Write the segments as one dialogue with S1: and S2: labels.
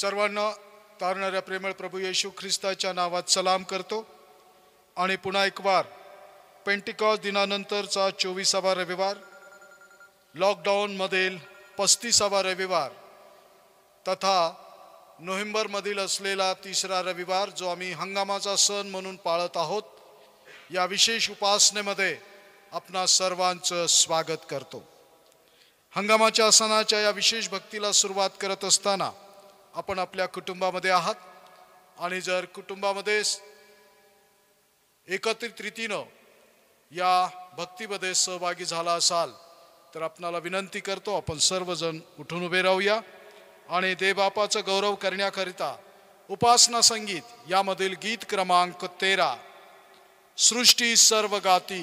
S1: सर्वांना तारणाऱ्या प्रेमळ प्रभू येशू ख्रिस्ताच्या नावात सलाम करतो आणि पुन्हा एक वार पेंटिकॉस दिनानंतरचा 24वा रविवार, लॉकडाऊनमधील 35वा रविवार तथा नोव्हेंबरमधील असलेला 3रा रविवार जो आम्ही हंगामाचा सण म्हणून पाळत आहोत, या विशेष उपासनेमध्ये आपणा सर्वांचं स्वागत करतो। हंगामाच्या सणाच्या या विशेष भक्तीला सुरुवात करत असताना आपण आपल्या कुटुंबामध्ये आहात आणि जर कुटुंबामध्ये एकत्रित रीतीनं या भक्तीमध्ये सहभागी झाला असाल तर आपणाला विनंती करतो, आपण सर्वजण उठून उभे राहूया आणि देवबापाचा गौरव करण्याकरिता उपासना संगीत यामधील गीत क्रमांक 13 सृष्टी सर्व गाती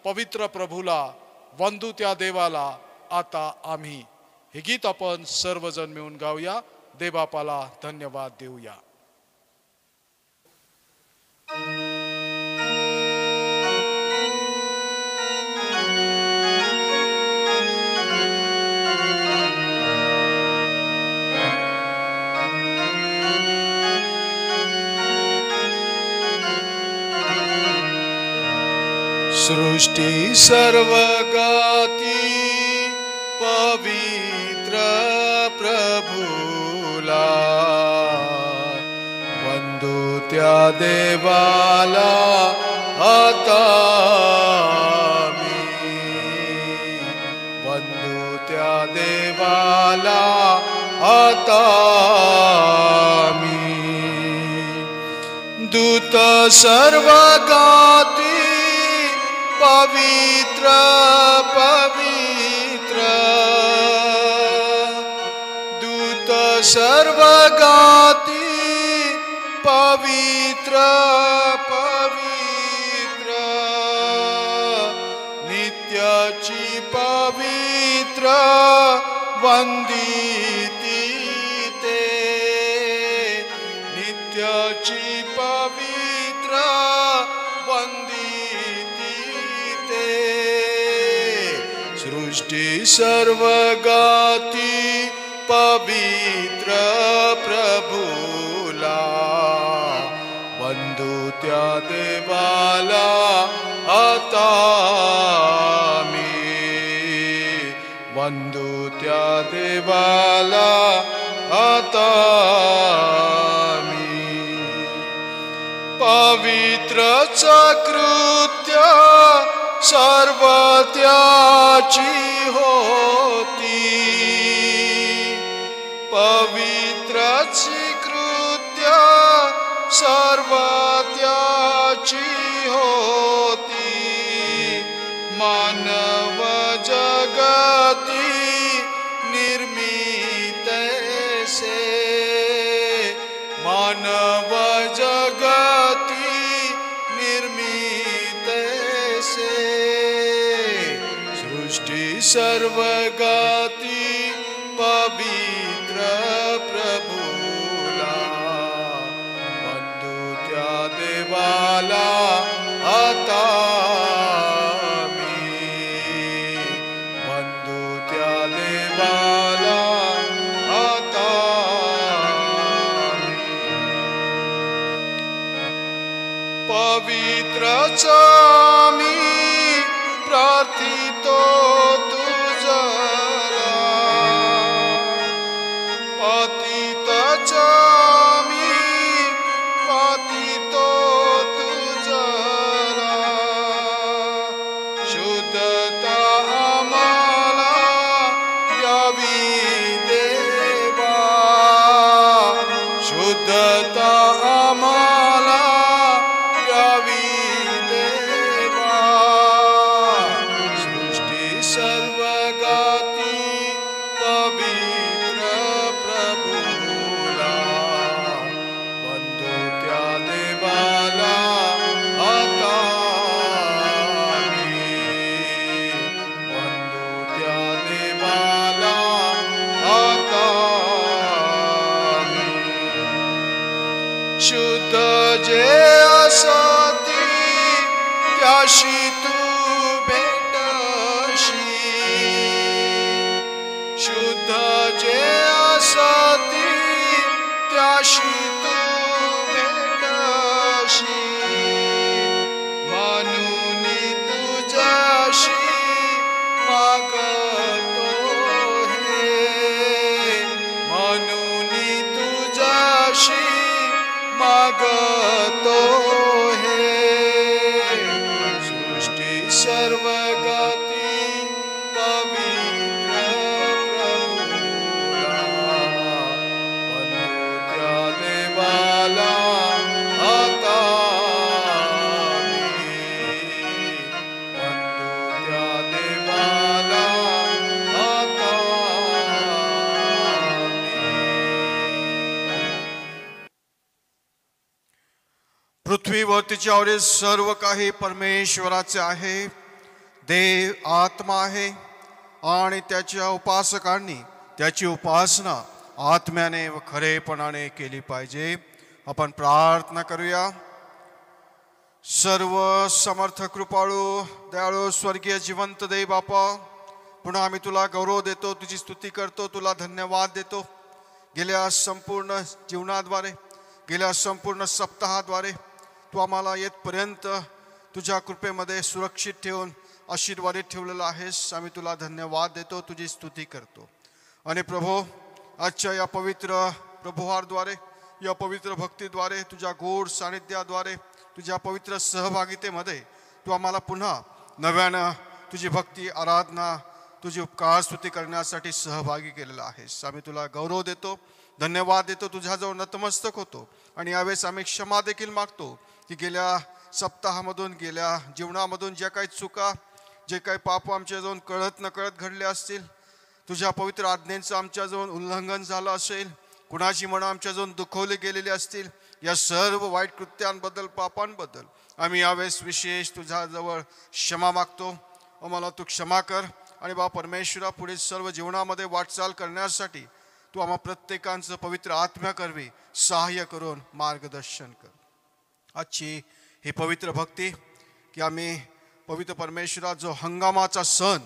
S1: पवित्र प्रभूला वंदू त्या देवाला आता आम्ही, हे गीत आपण सर्वजण मिळून गाऊया, देवबापाला धन्यवाद देऊया। सृष्टी सर्व गाती पवित्र प्रभूला वंदू त्या देवाला आता मी, वंदू त्या देवाला आता मी। दूत सर्व गाती पवित्र पवित्र, दूत सर्व गाती पवित्र पवित्र, नित्याची पवित्र वंदिती ते, नित्याची पवित्र वंदिती ते। सृष्टी सर्व गाती पवित्र प्रभूला वंदू त्या देवाला आता मी, वंदू त्या देवाला आता मी। पवित्रच कृत्य सर्व त्याची होती, पवित्रची कृत्य सर्व त्याची होती। मानव जगती निर्मितैसे, मानव जगती निर्मितैसे। सृष्टी सर्व गाती पवित्र प्रभूला वंदू त्या देवाला आता मी, वंदू त्या देवाला आता मी। पवित्रच मी प्रार्थितो तुझला, पतितच मी पतितो तुझला। शुद्धता आम्हाला द्यावी देवा, शुद्धता आम्हाला द्यावी देवा। सृष्टी सर्व गाती पवित्र प्रभूला वंदू त्या देवाला आता मी, वंदू त्या देवाला आता मी। शुद्ध जे असती त्याशी तू भेटशी, शुद्ध जे असती मागतो हे सृष्टी सर्वगती पवित्र प्रभूला वंदू त्या देवाला आता मी वंदू त्या देवाला आता
S2: पृथ्वीवरती ज्यावरील सर्व काही परमेश्वराचे आहे. देव आत्मा आहे आणि त्याच्या उपासकांनी त्याची उपासना आत्म्याने व खरेपणाने केली पाहिजे. आपण प्रार्थना करूया. सर्व समर्थ कृपाळू दयाळू स्वर्गीय जिवंत देव बापा, पुन्हा आम्ही तुला गौरव देतो, तुझी स्तुती करतो, तुला धन्यवाद देतो. गेल्या संपूर्ण जीवनाद्वारे, गेल्या संपूर्ण सप्ताहाद्वारे तू आम्हाला येतपर्यंत तुझ्या कृपेमध्ये सुरक्षित ठेवून आशीर्वादित ठेवलेलं आहेस. आम्ही तुला धन्यवाद देतो, तुझी स्तुती करतो. आणि प्रभो, आजच्या या पवित्र प्रभुहारद्वारे, या पवित्र भक्तीद्वारे, तुझ्या गोड सानिध्याद्वारे, तुझ्या पवित्र सहभागितेमध्ये तू आम्हाला पुन्हा नव्यानं तुझी भक्ती, आराधना, तुझी उपकार स्तुती करण्यासाठी सहभागी केलेला आहेस. आम्ही तुला गौरव देतो, धन्यवाद देतो, तुझ्याजवळ नतमस्तक होतो. आणि यावेळेस आम्ही क्षमा देखील मागतो की गेल्या सप्ताहामधून, गेल्या जीवनामधून ज्या काही चुका, जे काही पाप आमच्याजवळ कळत नकळत घडले असतील, तुझ्या पवित्र आज्ञेचं आमच्याजवळ उल्लंघन झालं असेल, कुणाची मनं आमच्याजवळ दुखवली गेलेली असतील, या सर्व वाईट कृत्यांबद्दल, पापांबद्दल आम्ही यावेळेस विशेष तुझ्याजवळ क्षमा मागतो. आम्हाला तू क्षमा कर. आणि बा परमेश्वरा, पुढील सर्व जीवनामध्ये वाटचाल करण्यासाठी तू आम्हा प्रत्येकांचं पवित्र आत्म्या करवी सहाय्य करून मार्गदर्शन कर. आजची ही पवित्र भक्ती की आम्ही पवित्र परमेश्वरा जो हंगामाचा सण,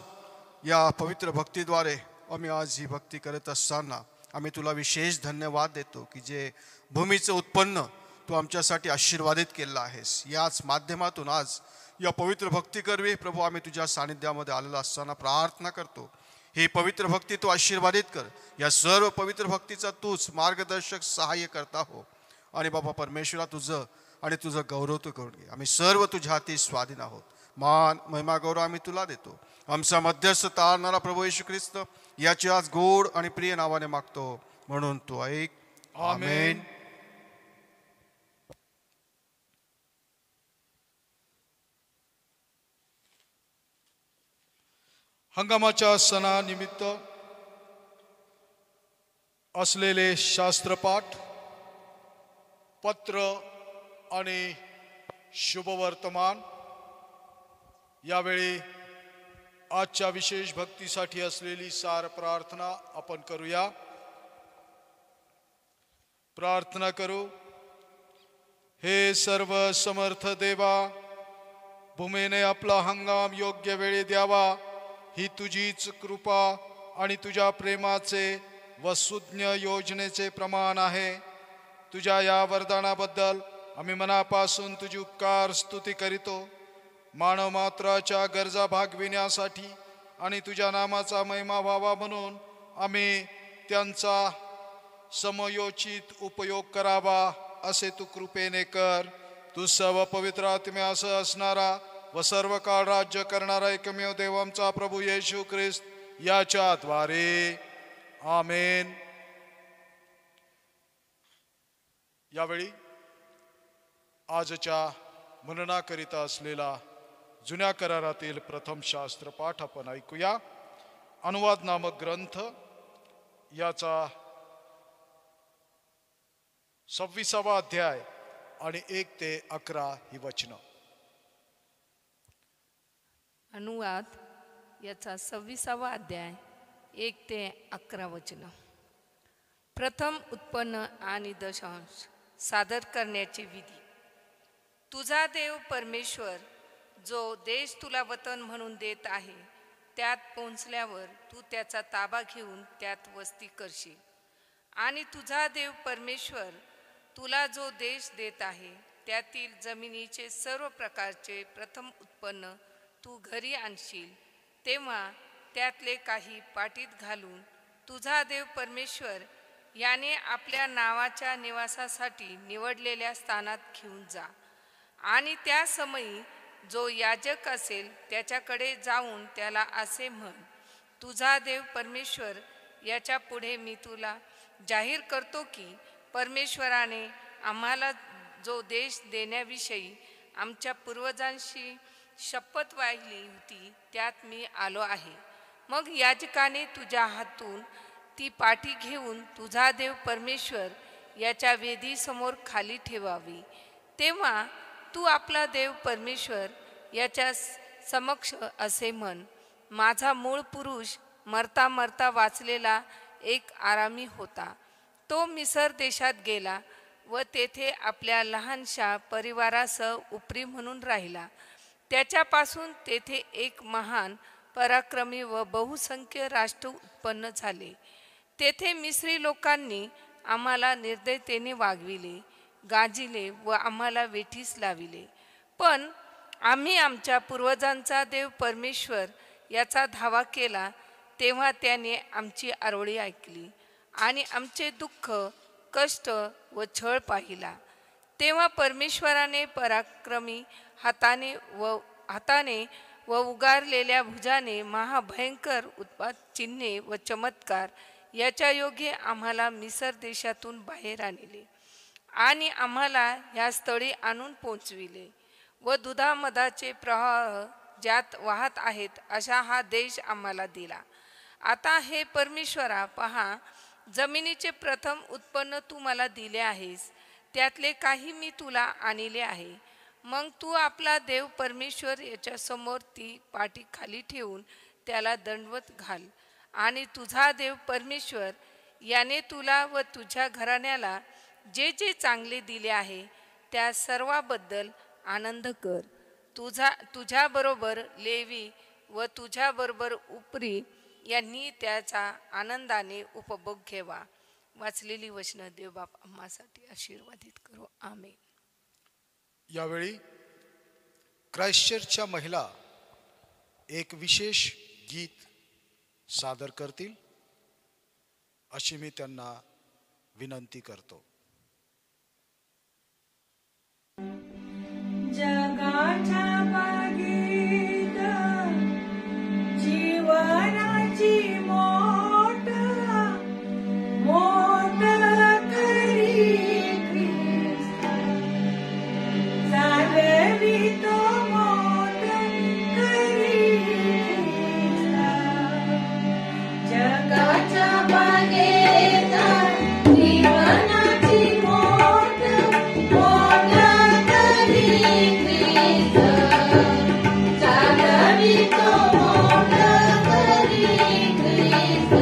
S2: या पवित्र भक्तीद्वारे आम्ही आज ही भक्ती करत असताना आम्ही तुला विशेष धन्यवाद देतो की जे भूमीचं उत्पन्न तू आमच्यासाठी आशीर्वादित केलेलं आहेस. याच माध्यमातून आज या पवित्र भक्ती करवी प्रभू. आम्ही तुझ्या सानिध्यामध्ये आलेला असताना प्रार्थना करतो, ही पवित्र भक्ती तू आशीर्वादित कर. या सर्व पवित्र भक्तीचा तूच मार्गदर्शक सहाय्य करता हो. आणि बाबा परमेश्वरा, तुझं आणि तुझं गौरव तू करून घे. आम्ही सर्व तुझ्या हाती स्वाधीन आहोत. मान, महिमा, गौरव आम्ही तुला देतो. आमचा मध्यस्थ तारणारा प्रभू येशू ख्रिस्त याची आज गोड आणि प्रिय नावाने मागतो, म्हणून तू ऐक. आमेन.
S1: हंगामाच्या सणानिमित्त असलेले शास्त्रपाठ, पत्र आणि शुभवर्तमान. यावेळी आजच्या विशेष भक्तीसाठी असलेली सार प्रार्थना आपण करूया. प्रार्थना करू. हे सर्व समर्थ देवा, भूमीने आपला हंगाम योग्य वेळी द्यावा ही तुझीच कृपा आणि तुझ्या प्रेमाचे व सुज्ञ योजनेचे प्रमाण आहे. तुझ्या या वरदानाबद्दल आम्ही मनापासून तुझी उपकार स्तुती करीतो. मानव मात्राच्या गरजा भागविण्यासाठी आणि तुझ्या नामाचा महिमा व्हावा म्हणून आम्ही त्यांचा समयोचित उपयोग करावा असे तू कृपेने कर. तू सर्व पवित्र आत्म्यासह असणारा व सर्व काळ राज्य करणारा एकमेव देव आमचा प्रभू येशू ख्रिस्त याच्या द्वारे. आमेन. यावेळी आजच्या मननाकरिता असलेला जुन्या करारातील प्रथम शास्त्रपाठ आपण ऐकूया. अनुवाद नामक ग्रंथ याचा 26वा अध्याय आणि 1 ते 11 ही वचनं.
S3: अनुवाद याचा 26वा अध्याय 1 ते 11 वचनं. प्रथम उत्पन्न आणि दशांश सादर करण्याची विधी. तुझा देव परमेश्वर जो देश तुला वतन म्हणून देत आहे, त्यात पोहोचल्यावर तू त्याचा ताबा घेऊन त्यात वस्ती करशील. आणि तुझा देव परमेश्वर तुला जो देश देत आहे त्यातील जमिनीचे सर्व प्रकारचे प्रथम उत्पन्न तू घरी आणशील, तेव्हा त्यातले काही पाटीत घालून तुझा देव परमेश्वर याने आपल्या नावाच्या निवासासाठी निवडलेल्या स्थानात घेऊन जा. आणि त्या समयी जो याजक असेल त्याच्याकडे जाऊन त्याला असे म्हण, तुझा देव परमेश्वर याच्या पुढे मी तुला जाहीर करतो की परमेश्वराने आम्हाला जो देश देण्याविषयी आमच्या पूर्वजांशी शपथ वाहिली होती त्यात मी आलो आहे. मग याजकाने तुझ्या हातून ती पाटी घेऊन तुझा देव परमेश्वर याच्या वेदीसमोर खाली ठेवावी. तेव्हा तू आपला देव परमेश्वर याच्या समक्ष असे म्हण, माझा मूळ पुरुष मरता मरता वाचलेला एक आरामी होता. तो मिसर देशात गेला व तेथे आपल्या लहानशा परिवारासह उपरी म्हणून राहिला. त्याच्यापासून तेथे एक महान पराक्रमी व बहुसंख्य राष्ट्र उत्पन्न झाले. तेथे मिस्री लोकांनी आम्हाला निर्दयतेने वागविले, गाजिले व आम्हाला वेठीस लाविले. पण आम्ही आमच्या पूर्वजांचा देव परमेश्वर याचा धावा केला, तेव्हा त्याने आमची आरोळी ऐकली आणि आमचे दुःख, कष्ट व छळ पाहिला. तेव्हा परमेश्वराने पराक्रमी हाताने व उगारलेल्या भुजाने महाभयंकर उत्पात, चिन्हे व चमत्कार याच्या योगे आम्हाला मिसर देशातून बाहेर आणले आणि आम्हाला ह्या स्थळी आणून पोचविले व दुधामधाचे प्रवाह ज्यात वाहत आहेत अशा हा देश आम्हाला दिला. आता हे परमेश्वरा, पहा, जमिनीचे प्रथम उत्पन्न तू मला दिले आहेस, त्यातले काही मी तुला आणले आहे. मग तू आपला देव परमेश्वर याच्या समोर ती पाटी खाली ठेवून त्याला दंडवत घाल. आणि तुझा देव परमेश्वर याने तुला व तुझ्या घराण्याला जे जे चांगले दिले आहे त्या सर्वाबद्दल आनंद कर. तुझ्याबरोबर लेवी व तुझ्याबरोबर उपरी यांनी त्याचा आनंदाने उपभोग घ्यावा. वाचलेली वचनं देव बाप आम्हासाठी आशीर्वादित करो. आमेन.
S1: यावेळी क्राइस्टचर्चच्या महिला एक विशेष गीत सादर करतील अशी मी त्यांना विनंती करतो.
S4: जगाच्या बागेत जीवनाची मोठ मोठ खरी ख्रिस्त चालवितो मोठ खरी ख्रिस्त. जगाच्या बागेत जीवनाची मोठ मोठ खरी ख्रिस्त चालवितो मोठ खरी ख्रिस्त.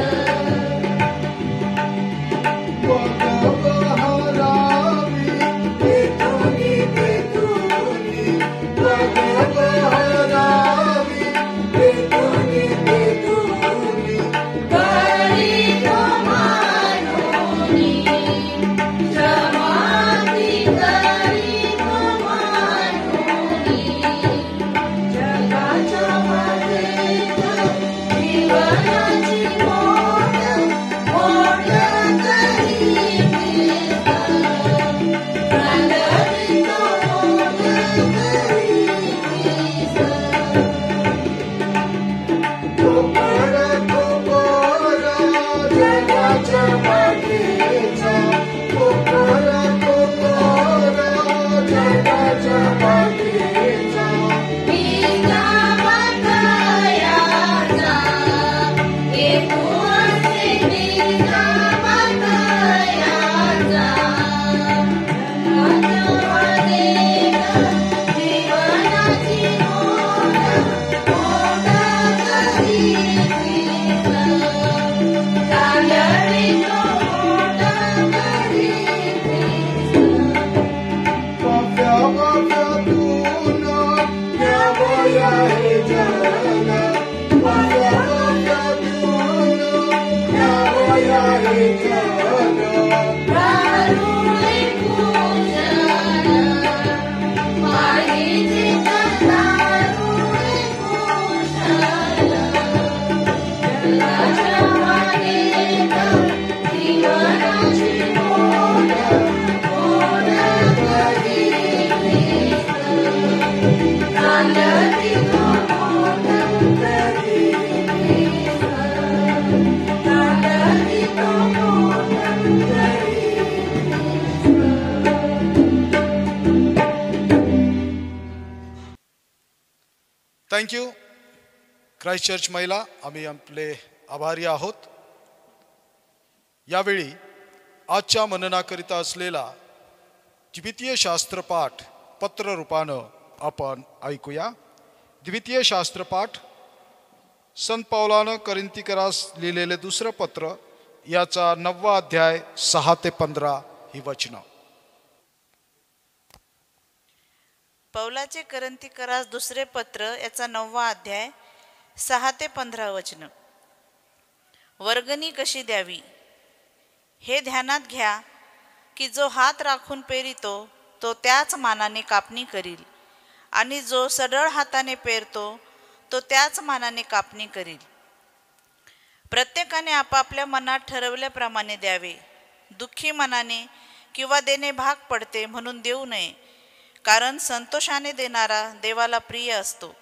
S5: Hallelujah.
S1: थँक्यू. क्राइस्ट चर्च महिला, आम्ही आपले आभारी आहोत. यावेळी आजच्या मननाकरिता असलेला द्वितीय शास्त्रपाठ पत्र रूपानं आपण ऐकूया. द्वितीय शास्त्रपाठ संत पौलानं करिंथीकरास लिहिलेले दुसरं पत्र, याचा 9वा अध्याय 6 ते 15 ही वचनं.
S5: पौलाचे करंथीकरास दुसरे पत्र याचा 9वा अध्याय 6 ते 15 वचन. वर्गणी कशी द्यावी हे ध्यानात घ्या की जो हात राखून पेरितो तो त्याच मानाने कापणी करील, आणि जो सढळ हाताने पेरतो तो त्याच मानाने कापणी करील. प्रत्येकाने आपापल्या मनात ठरवल्याप्रमाणे द्यावे, दुःखी मनाने किंवा देणे भाग पडते म्हणून देऊ नये, कारण संतोषाने देणारा देवाला प्रिय असतो.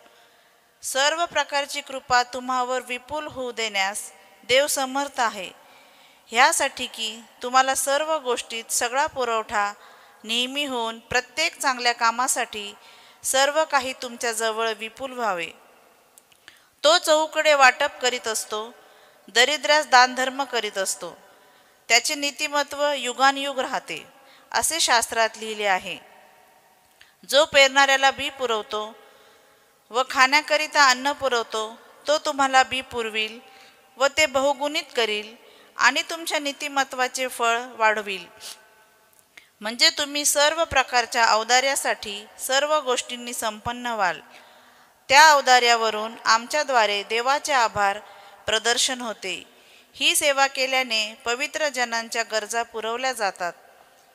S5: सर्व प्रकारची कृपा तुम्हावर विपुल होऊ देण्यास देव समर्थ आहे, ह्यासाठी की तुम्हाला सर्व गोष्टीत सगळा पुरवठा नेहमी होऊन प्रत्येक चांगल्या कामासाठी सर्व काही तुमच्याजवळ विपुल व्हावे. तो चहूकडे वाटप करीत असतो, दरिद्रास दानधर्म करीत असतो. त्याचे नीतिमत्व युगानयुग राहते, असे शास्त्रात लिहिले आहे. जो पेरणाऱ्याला बी पुरवतो व खाण्याकरिता अन्न पुरवतो तो तुम्हाला बी पुरविल व ते बहुगुणित करील आणि तुमच्या नीतिमत्वाचे फळ वाढविल, म्हणजे तुम्ही सर्व प्रकारच्या औदार्यासाठी सर्व गोष्टींनी संपन्न व्हाल. त्या औदार्यावरून आमच्याद्वारे देवाचे आभार प्रदर्शन होते. ही सेवा केल्याने पवित्र जनांच्या गरजा पुरवल्या जातात.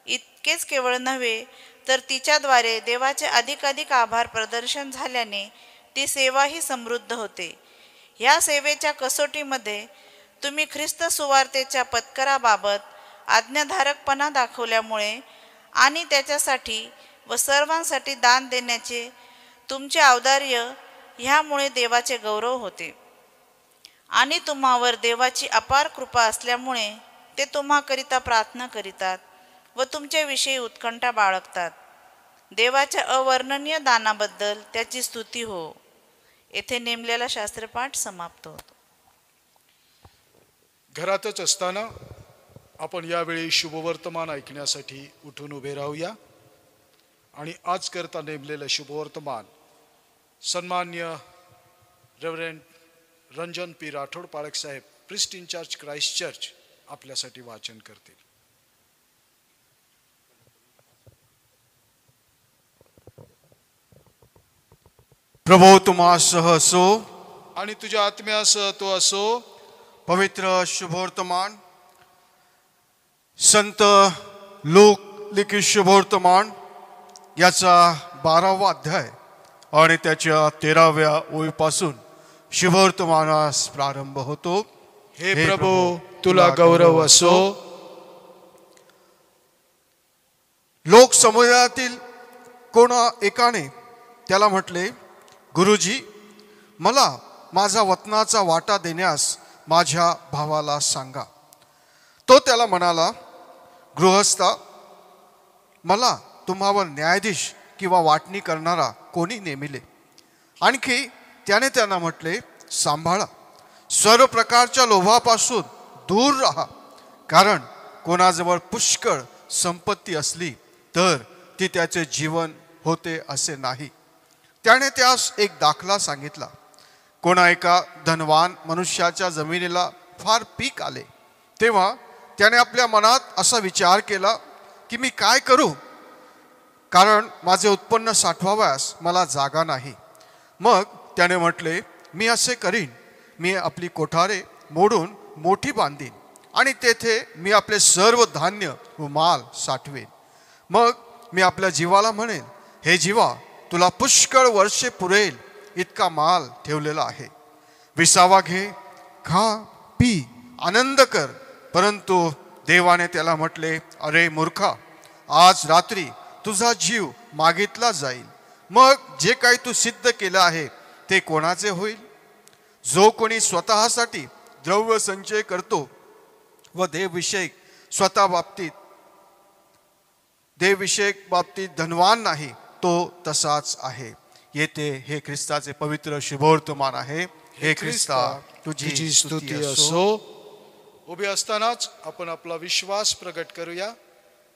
S5: इतकेच केवळ नव्हे तर तिच्याद्वारे देवाचे अधिकाधिक आभार प्रदर्शन झाल्याने ती सेवाही समृद्ध होते. ह्या सेवेच्या कसोटीमध्ये तुम्ही ख्रिस्त सुवार्तेच्या पत्कराबाबत आज्ञाधारकपणा दाखवल्यामुळे आणि त्याच्यासाठी व सर्वांसाठी दान देण्याचे तुमचे औदार्य ह्यामुळे देवाचे गौरव होते. आणि तुम्हावर देवाची अपार कृपा असल्यामुळे ते तुम्हाकरिता प्रार्थना करीतात व तुमच्याविषयी उत्कंठा बाळगतात. देवाच्या अवर्णनीय दानाबद्दल त्याची स्तुती हो. येथे नेमलेला शास्त्रपाठ समाप्त होतो.
S1: घरातच असताना आपण यावेळी शुभवर्तमान ऐकण्यासाठी उठून उभे राहूया. आणि आज करता नेमलेलं शुभवर्तमान सन्मान्य रेव्हरंड रंजन पी राठोड पाळक साहेब, priest in charge Christ Church, आपल्यासाठी वाचन करतील.
S2: प्रभू तुम्हासह असो
S1: आणि तुझ्या आत्म्यासह तो असो.
S2: पवित्र शुभवर्तमान संत लूक लिखित शुभवर्तमान याचा 12वा अध्याय आणि त्याच्या 13व्या ओळीपासून शुभवर्तमानास प्रारंभ होतो.
S1: हे प्रभू तुला गौरव असो.
S2: लोक समुदायातील कोणा एकाने त्याला म्हटले, गुरुजी, मला माझा वतनाचा वाटा देण्यास माझ्या भावाला सांगा. तो त्याला म्हणाला, गृहस्था, मला तुम्हावर न्यायाधीश किंवा वाटणी करणारा कोणी नेमिले? आणखी त्याने त्यांना म्हटले, सांभाळा, सर्व प्रकारच्या लोभापासून दूर राहा, कारण कोणाजवळ पुष्कळ संपत्ती असली तर ती त्याचे जीवन होते असे नाही. त्याने त्यास एक दाखला सांगितला. कोणा एका धनवान मनुष्याच्या जमिनीला फार पीक आले, तेव्हा त्याने आपल्या मनात असा विचार केला की मी काय करू, कारण माझे उत्पन्न साठवाव्यास मला जागा नाही. मग त्याने म्हटले, मी असे करीन, मी आपली कोठारे मोडून मोठी बांधीन आणि तेथे मी आपले सर्व धान्य व माल साठवेन. मग मी आपल्या जीवाला म्हणेन, हे जीवा, तुला पुष्कळ वर्षे पुरेल इतका माल ठेवलेला आहे. विसावा घे, खा, पी, आनंद कर. परंतु देवाने त्याला म्हटले, अरे मूर्खा, आज रात्री तुझा जीव मागितला जाईल. मग जे काही तू सिद्ध केलं आहे ते कोणाचे होईल? जो कोणी स्वतःसाठी द्रव्य संचय करतो व देवविषयक बाबतीत धनवान नाही, तो तसाच आहे. येते हे ख्रिस्ताचे पवित्र शुभवर्तमान आहे. हे ख्रिस्ता तुझी स्तुती असो.
S1: उभे असतानाच आपण आपला विश्वास प्रगट करूया.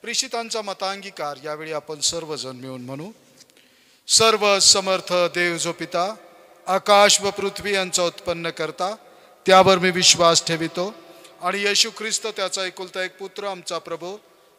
S1: प्रेषितांचा मतांगीकार यावेळी आपण सर्वजण मिळून म्हणू. सर्व समर्थ देव जो पिता, आकाश व पृथ्वी यांचा उत्पन्न करता, त्यावर मी विश्वास ठेवितो आणि येशू ख्रिस्त त्याचा एकुलता एक पुत्र आमचा प्रभू,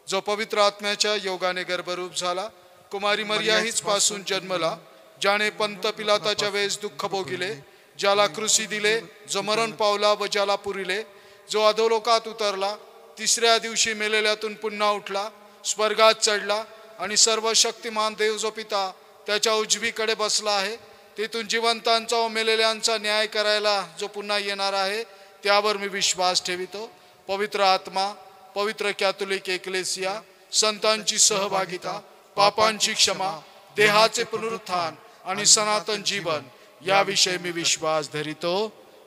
S1: जो पवित्र आत्म्याच्या योगाने गर्भरूप झाला, कुमारी मरिया हीच पासून जन्मला, ज्याने पंत पिलाताच्या वेळेस दुःख भोगिले, ज्याला क्रुसी दिले, जो मरण पावला व ज्याला पुरिले, जो अधोलोकात उतरला, तिसऱ्या दिवशी मेलेल्यातून पुन्हा उठला, स्वर्गात चढला आणि सर्व शक्तिमान देव जो पिता त्याच्या उजवीकडे बसला आहे, तेथून जिवंतांचा व मेलेल्यांचा न्याय करायला जो पुन्हा येणार आहे, त्यावर मी विश्वास ठेवितो. पवित्र आत्मा, पवित्र कॅथोलिक एक्लेसिया, संतांची सहभागिता, पापांची क्षमा, देहाचे पुनरुत्थान आणि सनातन जीवन याविषयी मी विश्वास धरितो.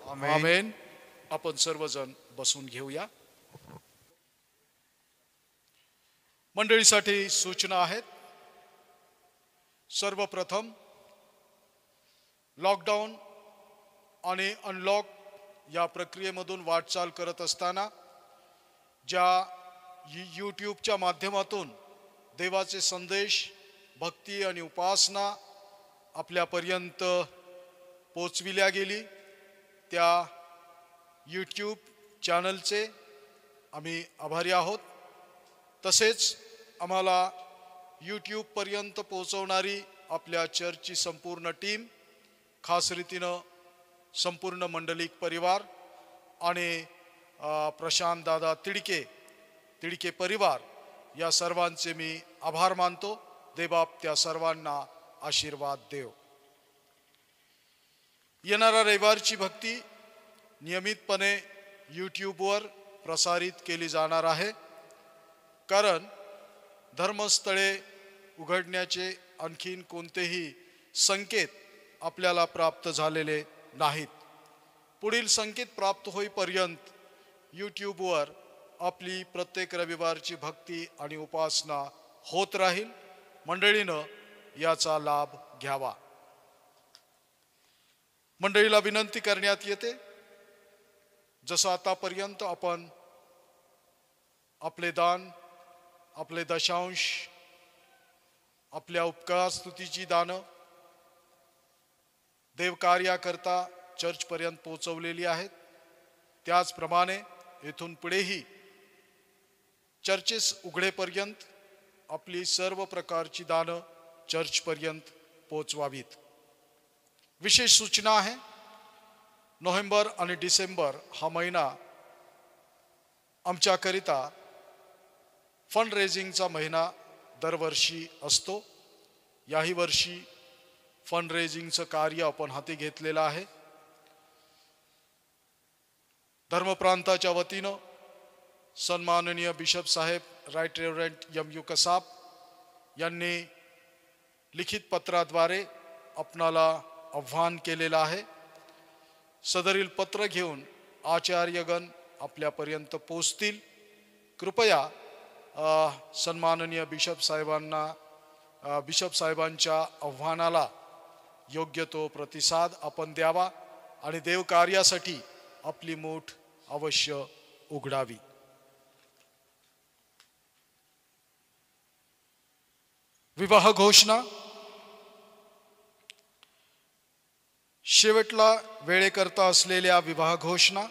S1: आमेन. आपण सर्वजण बसून घेऊया. मंडळीसाठी सूचना आहेत. सर्वप्रथम लॉकडाऊन आणि अनलॉक या प्रक्रियेमधून वाटचाल करत असताना ज्या यूट्यूबच्या माध्यमातून देवाचे संदेश, भक्ती आणि उपासना आपल्यापर्यंत पोचविल्या गेली, त्या यूट्यूब चॅनलचे आम्ही आभारी आहोत. तसेच आम्हाला यूट्यूबपर्यंत पोचवणारी आपल्या चर्चची संपूर्ण टीम, खास रीतीनं संपूर्ण मंडलिक परिवार आणि प्रशांत दादा तिडके परिवार या सर्वांचे मी आभार मानतो. देवबाप त्या सर्वांना आशीर्वाद देव. येणाऱ्या रविवारची भक्ती नियमितपणे यूट्यूबवर प्रसारित केली जाणार आहे, कारण धर्मस्थळे उघडण्याचे आणखीन कोणतेही संकेत आपल्याला प्राप्त झालेले नाहीत. पुढील संकेत प्राप्त होईपर्यंत यूट्यूबवर आपली प्रत्येक रविवारची भक्ती आणि उपासना होत राहील. मंडळीनं याचा लाभ घ्यावा. मंडळीला विनंती करण्यात येते, जसं आतापर्यंत आपण आपले दान, आपले दशांश, आपल्या उपकार स्तुतीची दानं देवकार्याकरता चर्चपर्यंत पोहोचवलेली आहेत, त्याचप्रमाणे येथून पुढेही चर्चेस उघडेपर्यंत आपली सर्व प्रकारची दानं चर्चपर्यंत पोहोचवावीत. विशेष सूचना आहे, नोव्हेंबर आणि डिसेंबर हा महिना आमच्याकरिता फंड रेझिंगचा महिना दरवर्षी असतो. याही वर्षी फंड रेझिंगचं कार्य आपण हाती घेतलेलं आहे. धर्मप्रांताच्या वतीनं सन्माननीय बिशप साहेब राईट रेव्हरंड M.U. कसाब यांनी लिखित पत्राद्वारे आपणाला आव्हान केलेलं आहे. सदरील पत्र घेऊन आचार्यगण आपल्यापर्यंत पोचतील. कृपया सन्माननीय बिशप साहेबांच्या आव्हानाला योग्य तो प्रतिसाद आपण द्यावा आणि देवकार्यासाठी आपली मूठ अवश्य उघडावी. विवाह घोषणा. शेवटला वेळेकरता असलेल्या विवाह घोषणा.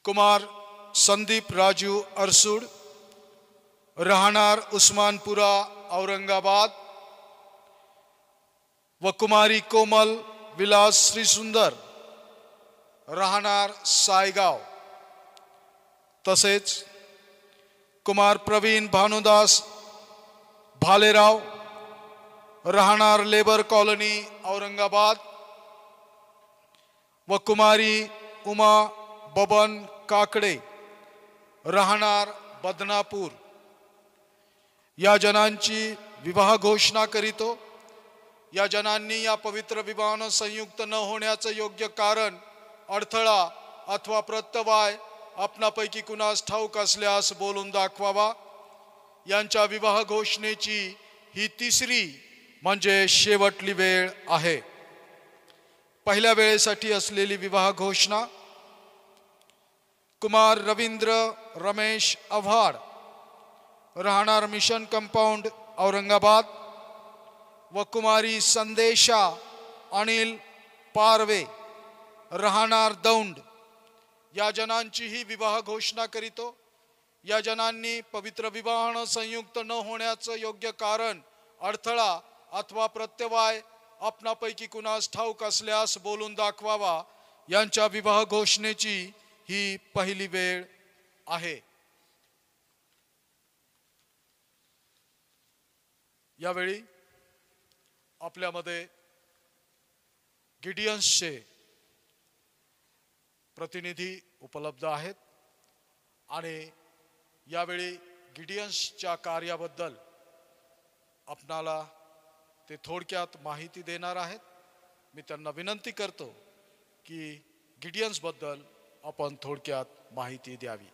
S1: कुमार संदीप राजू अरसूड, राहणार उस्मानपुरा औरंगाबाद, व कुमारी कोमल विलास श्रीसुंदर, राहणार सायगाव. तसेच कुमार प्रवीण भानुदास भालेराव, राहणार लेबर कॉलनी औरंगाबाद, व कुमारी उमा बबन काकडे, राहणार बदनापूर, या जनांची विवाह घोषणा करीतो. या जनांनी या पवित्र विवाहानं संयुक्त न होण्याचं योग्य कारण, अडथळा अथवा प्रत्यवाय आपणापैकी कुणास ठाऊक असल्यास बोलून दाखवावा. यांच्या विवाह घोषणेची ही तिसरी म्हणजे शेवटली वेळ आहे. पहिल्या वेळेसाठी असलेली विवाह घोषणा. कुमार रवींद्र रमेश आव्हाड, राहणार मिशन कंपाऊंड औरंगाबाद, व कुमारी संदेशा अनिल पारवे, राहणार दौंड, या जनांचीही विवाह घोषणा करीतो. या जनांनी पवित्र विवाहानं संयुक्त न होण्याचं योग्य कारण, अडथळा अथवा प्रत्यवाय आपणापैकी कुणास ठाऊक असल्यास बोलून दाखवावा. यांच्या विवाह घोषणेची ही पहिली वेळ आहे. यावेळी आपल्यामध्ये गिडियन्सचे प्रतिनिधी उपलब्ध आहेत आणि यावेळी गिडियन्सच्या कार्याबद्दल आपणाला ते थोडक्यात माहिती देणार आहेत. मी त्यांना विनंती करतो की गिडियन्सबद्दल आपण थोडक्यात माहिती द्यावी.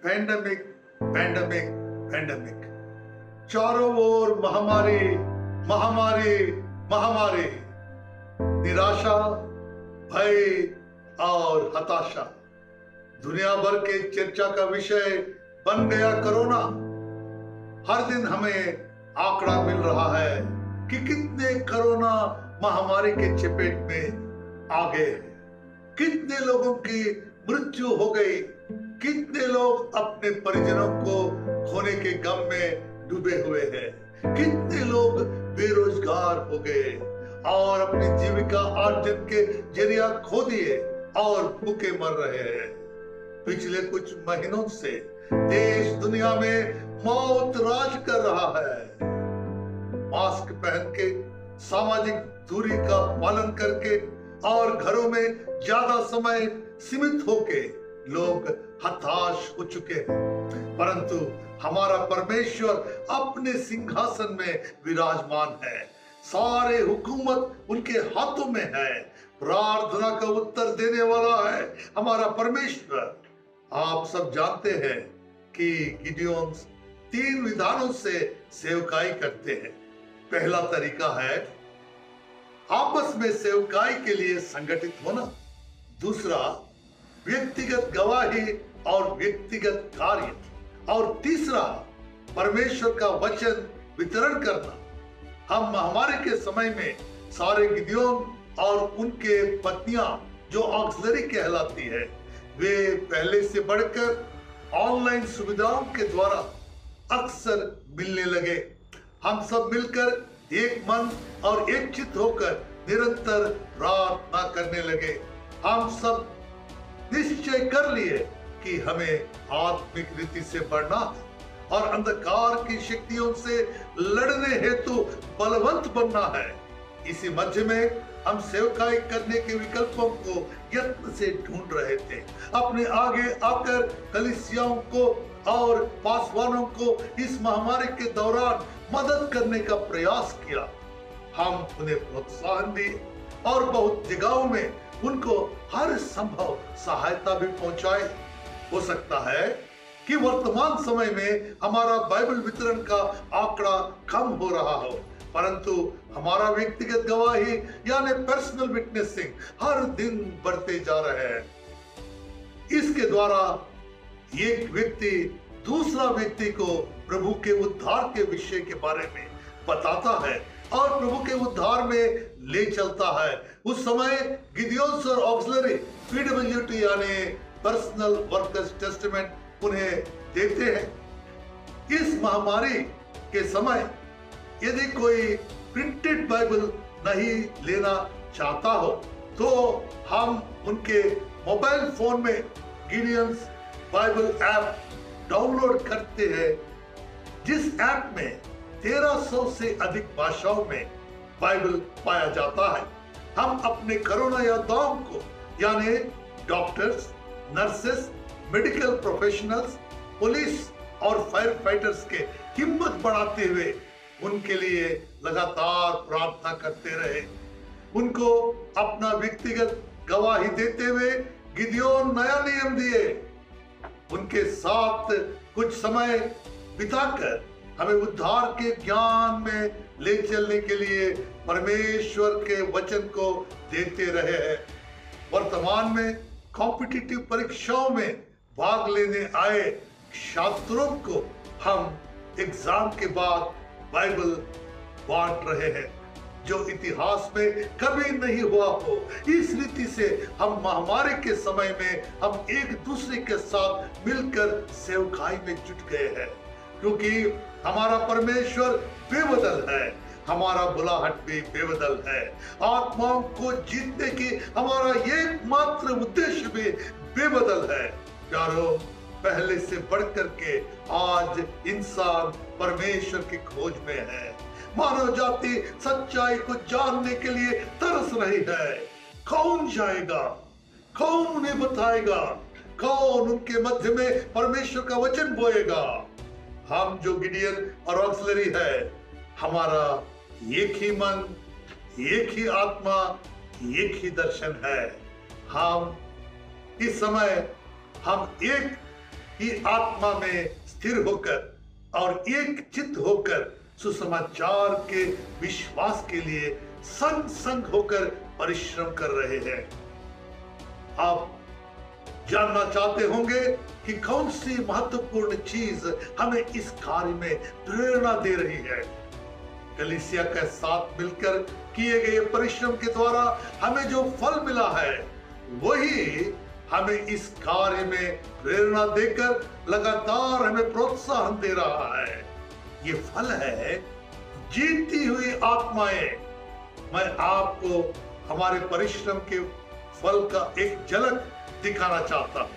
S6: पैंडेमिक पैंडेमिक पैंडेमिक, चारों ओर महामारी महामारी महामारी, निराशा, भय और हताशा, दुनिया भर के चर्चा का विषय बन गया कोरोना। हर दिन हमें आंकड़ा मिल रहा है कि कितने कोरोना महामारी के चपेट में आ गए, कितने लोगों की मृत्यु हो गई, कितने लोग अपने परिजनों को खोने के गम में डूबे हुए हैं, कितने लोग बेरोजगार हो गए और अपनी जीविका अर्जन के जरिया खो दिए और भूखे मर रहे हैं। पिछले कुछ महीनों से देश दुनिया में मौत राज कर रहा है। मास्क पहन के, सामाजिक दूरी का पालन करके और घरों में ज्यादा समय सीमित होके लोग हताश हो चुके हैं, परंतु हमारा परमेश्वर अपने सिंहासन में विराजमान है। सारे हुकूमत उनके हाथों में है। प्रार्थना का उत्तर देने वाला है हमारा परमेश्वर। आप सब जानते हैं कि गिडियोन्स 3 विधानों से सेवकाई करते हैं। पहला तरीका है आपस में सेवकाई के लिए संगठित होना, दूसरा व्यक्तिगत गवाही और व्यक्तिगत कार्य, और तीसरा परमेश्वर का वचन वितरण करना। हम महामारी के समय में सारे गिदियोन और उनके पत्नियां जो ऑक्सिलरी कहलाती है, वे पहले से बढ़कर ऑनलाइन सुविधाओं के द्वारा अक्सर मिलने लगे। हम सब मिलकर एक मन और एक चित्त होकर निरंतर प्रार्थना करने लगे। हम सब निश्चय कर लिए कि हमें आत्मिक रीति से बढ़ना और अंधकार की शक्तियों से लड़ने हेतु बलवंत बनना है। इसी मध्य में हम सेवकाई करने के विकल्पों को यत्न से ढूंढ रहे थे। अपने आगे आकर कलीसियाओं को और पासवानों को इस महामारी के दौरान मदद करने का प्रयास किया। हम उन्हें प्रोत्साहन दिए और बहुत जगहों में उनको हर संभव सहायता भी पहुंचाए। हो सकता है कि वर्तमान समय में हमारा बाइबल वितरण का आंकड़ा कम हो रहा हो, परंतु हमारा व्यक्तिगत गवाही यानी पर्सनल विटनेसिंग हर दिन बढ़ते जा रहे हैं। इसके द्वारा एक व्यक्ति दूसरा व्यक्ति को प्रभु के उद्धार के विषय के बारे में बताता है और प्रभु के उद्धार में ले चलता है। उस समय गिदियोन्स और ऑक्सिलरी PWT यानी पर्सनल वर्कर्स टेस्टामेंट उन्हें देते हैं। इस महामारी के समय यदि कोई प्रिंटेड बाइबल नहीं लेना चाहता हो तो हम उनके मोबाइल फोन में गिडियंस बाइबल ऐप डाउनलोड करते हैं, जिस ऐप में 1300 से अधिक भाषाओं में बाइबल पाया जाता है। हम अपने कोरोना योद्धाओं को यानी doctors, nurses, medical professionals, police और फायर फाइटर्स के हिम्मत बढ़ाते हुए उनके लिए लगातार प्रार्थना करते रहे। उनको अपना व्यक्तिगत गवाही देते हुए गिदियोन नया नियम दिए। उनके साथ कुछ समय बिताकर हमें उद्धार के ज्ञान में ले चलने के लिए परमेश्वर के वचन को देते रहे हैं। वर्तमान में कॉम्पिटिटिव परीक्षाओं में भाग लेने आए छात्रों को हम एग्जाम के बाद बाइबल बांट रहे हैं, जो इतिहास में कभी नहीं हुआ हो। इस रीति से हम महामारी के समय में हम एक दूसरे के साथ मिलकर सेवकाई में जुट गए हैं, क्योंकि हमारा परमेश्वर बेबदल है, हमारा बुलाहट भी बेबदल है, आत्माओं को जीतने की हमारा एकमात्र उद्देश्य भी बेबदल है। प्यारो, पहले से बढ़कर के आज इंसान परमेश्वर की खोज में है। मानव जाति सच्चाई को जानने के लिए तरस रही है। कौन जाएगा? कौन उन्हें बताएगा? कौन उनके मध्य में परमेश्वर का वचन बोएगा? हम जो गिडियन और ऑक्सिलरी है, हमारा एक ही मन, एक ही आत्मा, एक ही दर्शन है। हम इस समय हम एक ही आत्मा में स्थिर होकर और एक चित्त होकर सुसमाचार के विश्वास के लिए संग संग होकर परिश्रम कर रहे हैं। आप जानना चाहते होंगे कि कौन सी महत्वपूर्ण चीज हमें इस कार्य में प्रेरणा दे रही है। कलीसिया के साथ मिलकर किए गए परिश्रम के द्वारा हमें जो फल मिला है, वही हमें इस कार्य में प्रेरणा देकर लगातार हमें प्रोत्साहन दे रहा है। ये फल है जीती हुई आत्माएं। मैं आपको हमारे परिश्रम के फल का एक झलक दिखाना चाहता हूँ।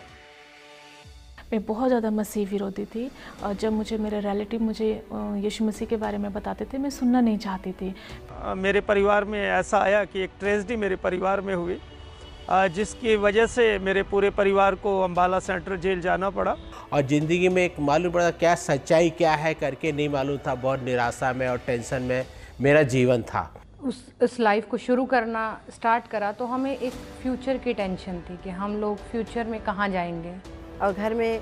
S7: मैं बहुत ज़्यादा मसीह विरोधी थी और जब मुझे मेरे रिलेटिव मुझे यीशु मसीह के बारे में बताते थे, मैं सुनना नहीं चाहती थी।
S8: मेरे परिवार में ऐसा आया कि एक ट्रेजेडी मेरे परिवार में हुई, जिसकी वजह से मेरे पूरे परिवार को अम्बाला सेंट्रल जेल जाना पड़ा।
S9: और ज़िंदगी में एक मालूम पड़ा क्या सच्चाई क्या है करके नहीं मालूम था। बहुत निराशा में और टेंशन में मेरा जीवन था।
S10: उस लाइफ को शुरू करना स्टार्ट करा तो हमें एक फ्यूचर की टेंशन थी कि हम लोग फ्यूचर में कहाँ जाएंगे।
S11: और घर में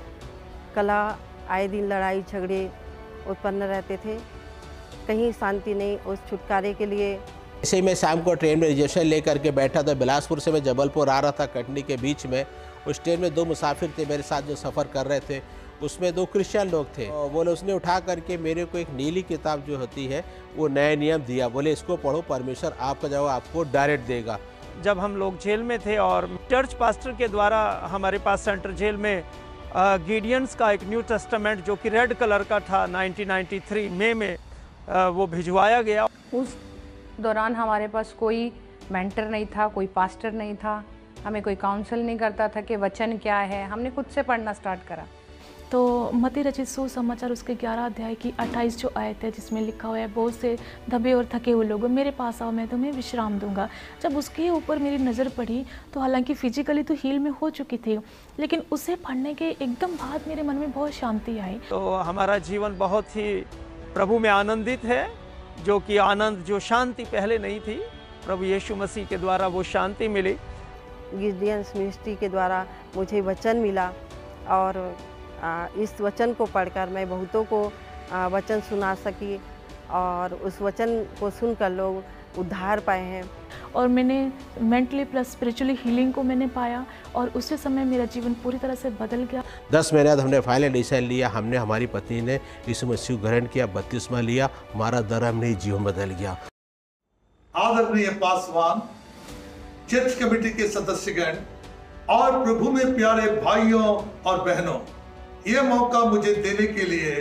S11: कला, आए दिन लड़ाई झगड़े उत्पन्न रहते थे, कहीं शांति नहीं। उस छुटकारे के लिए
S9: ऐसे ही मैं शाम को ट्रेन में रिजर्वेशन लेकर के बैठा था। बिलासपुर से मैं जबलपुर आ रहा था, कटनी के बीच में। उस ट्रेन में दो मुसाफिर थे मेरे साथ जो सफ़र कर रहे थे, उसमें दो क्रिश्चियन लोग थे। बोले उसने उठा करके मेरे को एक नीली किताब जो होती है वो नए नियम दिया। बोले इसको पढ़ो, परमेश्वर आपका जवाब आपको डायरेक्ट देगा।
S8: जब हम लोग जेल में थे और चर्च पास्टर के द्वारा हमारे पास सेंट्रल जेल में गिडियंस का एक न्यू टेस्टामेंट जो कि रेड कलर का था 1993 मई में वो भिजवाया गया।
S10: उस दौरान हमारे पास कोई मेंटर नहीं था, कोई पास्टर नहीं था, हमें कोई काउंसल नहीं करता था कि वचन क्या है। हमने खुद से पढ़ना स्टार्ट करा।
S7: तो मत्ती रचित सुसमाचार उसके 11 अध्याय की 28 जो आयत है, जिसमें लिखा हुआ है, बहुत से दबे और थके हुए लोगों मेरे पास आओ, मैं तुम्हें विश्राम दूंगा। जब उसके ऊपर मेरी नज़र पड़ी तो हालांकि फिजिकली तो हील में हो चुकी थी, लेकिन उसे पढ़ने के एकदम बाद मेरे मन में बहुत शांति आई।
S8: तो हमारा जीवन बहुत ही प्रभु में आनंदित है, जो कि आनंद, जो शांति पहले नहीं थी, प्रभु यीशु मसीह के द्वारा वो शांति मिली।
S11: गिडियंस मिनिस्ट्री के द्वारा मुझे वचन मिला और इस वचन को पढ़कर मैं बहुतों को वचन सुना सकी और उस वचन को सुनकर लोग उद्धार पाए हैं।
S7: और मैंने मेंटली प्लस स्पिरिचुअली हीलिंग को मैंने पाया और उसी समय मेरा जीवन पूरी तरह से बदल गया।
S9: 10 महीने बाद हमने फाइनल डिसीजन लिया। हमने, हमारी पत्नी ने यीशु मसीह को ग्रहण किया, बपतिस्मा लिया। हमारा धर्म नहीं, जीवन बदल गया।
S6: आदरणीय पासवान, चर्च कमेटी के सदस्यगण और प्रभु में प्यारे भाइयों और बहनों, ये मौका मुझे देने के लिए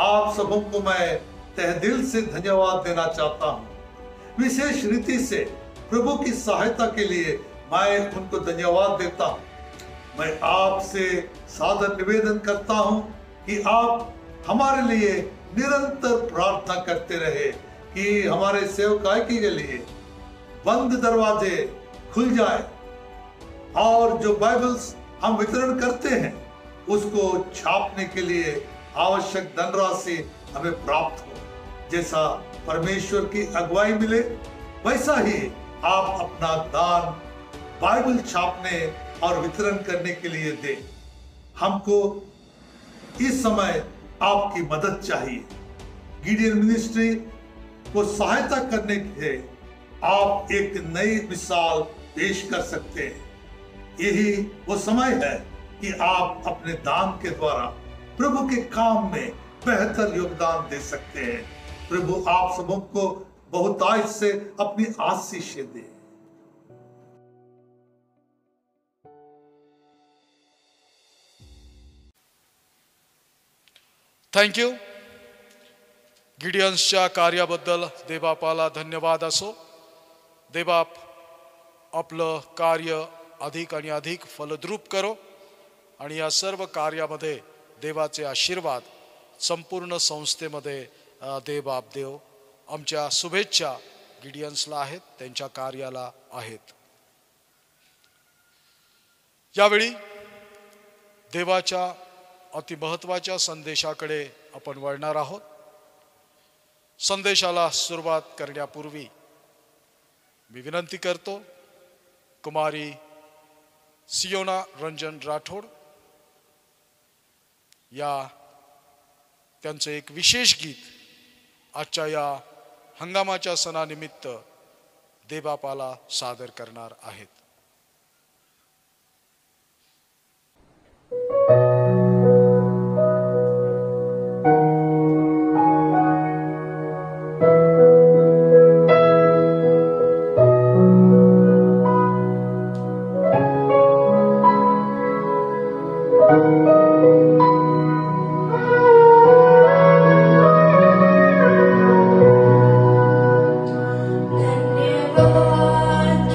S6: आप सबों को मैं तहे दिल से धन्यवाद देना चाहता हूँ। विशेष रीति से प्रभु की सहायता के लिए मैं उनको धन्यवाद देता हूँ। मैं आपसे सादर निवेदन करता हूँ कि आप हमारे लिए निरंतर प्रार्थना करते रहे कि हमारे सेवकाई के लिए बंद दरवाजे खुल जाए और जो बाइबल्स हम वितरण करते हैं उसको छापने के लिए आवश्यक धनराशि हमें प्राप्त हो। जैसा परमेश्वर की अगुवाई मिले, वैसा ही आप अपना दान बाइबल छापने और वितरण करने के लिए दे। हमको इस समय आपकी मदद चाहिए। गिडियन मिनिस्ट्री को सहायता करने के लिए आप एक नई मिसाल पेश कर सकते हैं। यही वो समय है कि आप अपने दान के द्वारा प्रभु के काम में बेहतर योगदान दे सकते हैं। प्रभु आप सबको बहुतायत से अपनी आशीष दे।
S1: Thank you. गिडियन्सच्या कार्याबद्दल देवबापाला धन्यवाद असो। देवबाप आपलं कार्य अधिक आणि अधिक फलद्रूप करो आणि या सर्व कार्यामध्ये देवाचे आशीर्वाद संपूर्ण संस्थेमध्ये देवबाप देव। आमच्या शुभेच्छा गिडियन्सला आहेत, त्यांच्या कार्याला आहेत। यावेळी देवाच्या अतिमहत्त्वाच्या संदेशाकडे आपण वळणार आहोत। संदेशाला सुरुवात करण्यापूर्वी मी विनंती करतो कुमारी सियोना रंजन राठोड या त्यांचं एक विशेष गीत आजच्या या हंगामाच्या सणानिमित्त देवबापाला सादर करणार आहेत।
S4: धन्यवाद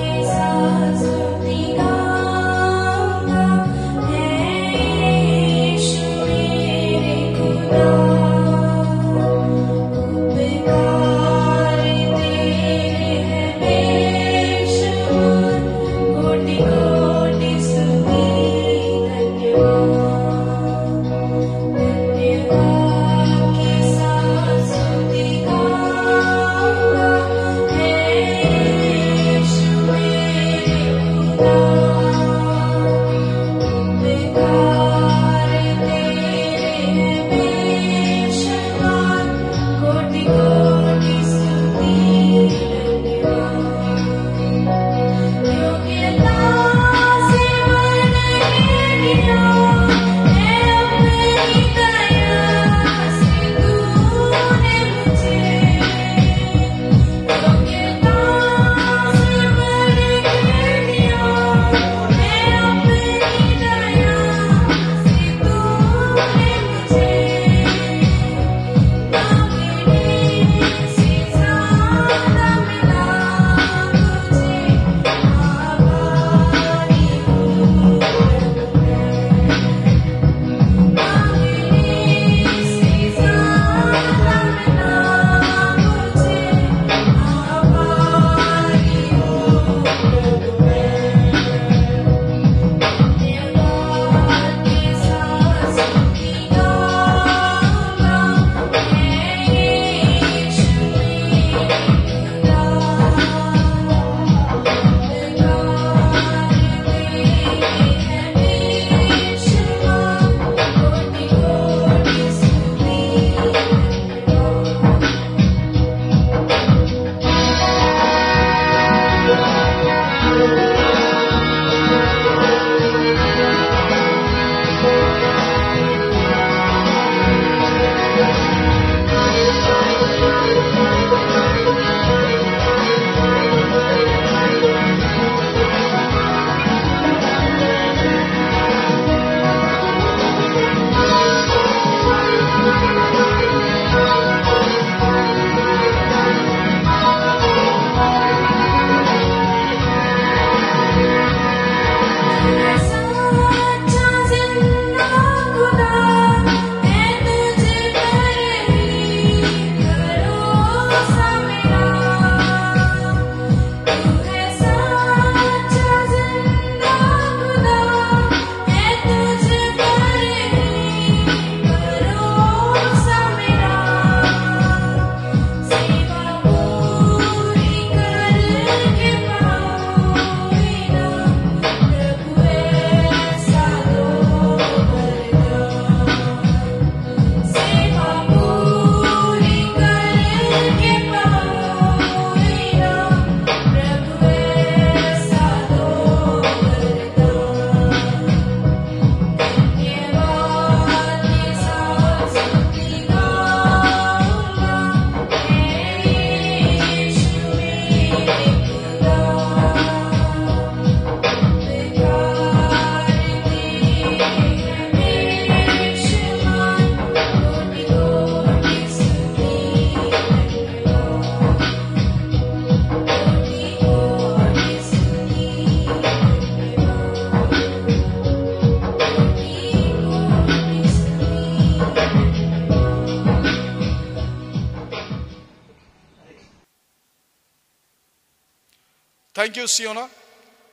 S1: थँक्यू सियोना,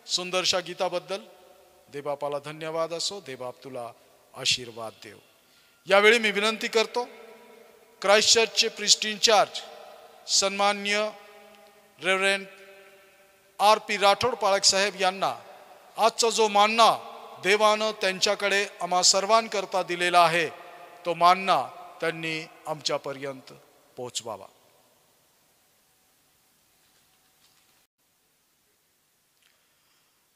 S1: सुंदरशा गीताबद्दल देवबापाला धन्यवाद असो. देवबाप तुला आशीर्वाद देव. यावेळी मी विनंती करतो क्राइस्ट चर्चचे प्रिस्ट इन्चार्ज सन्मान्य रेव्हरंड RP राठोड पाळक साहेब यांना आजचा जो मानना देवानं त्यांच्याकडे आम्हा सर्वांकरता दिलेला आहे तो मानना त्यांनी आमच्यापर्यंत पोहोचवावा.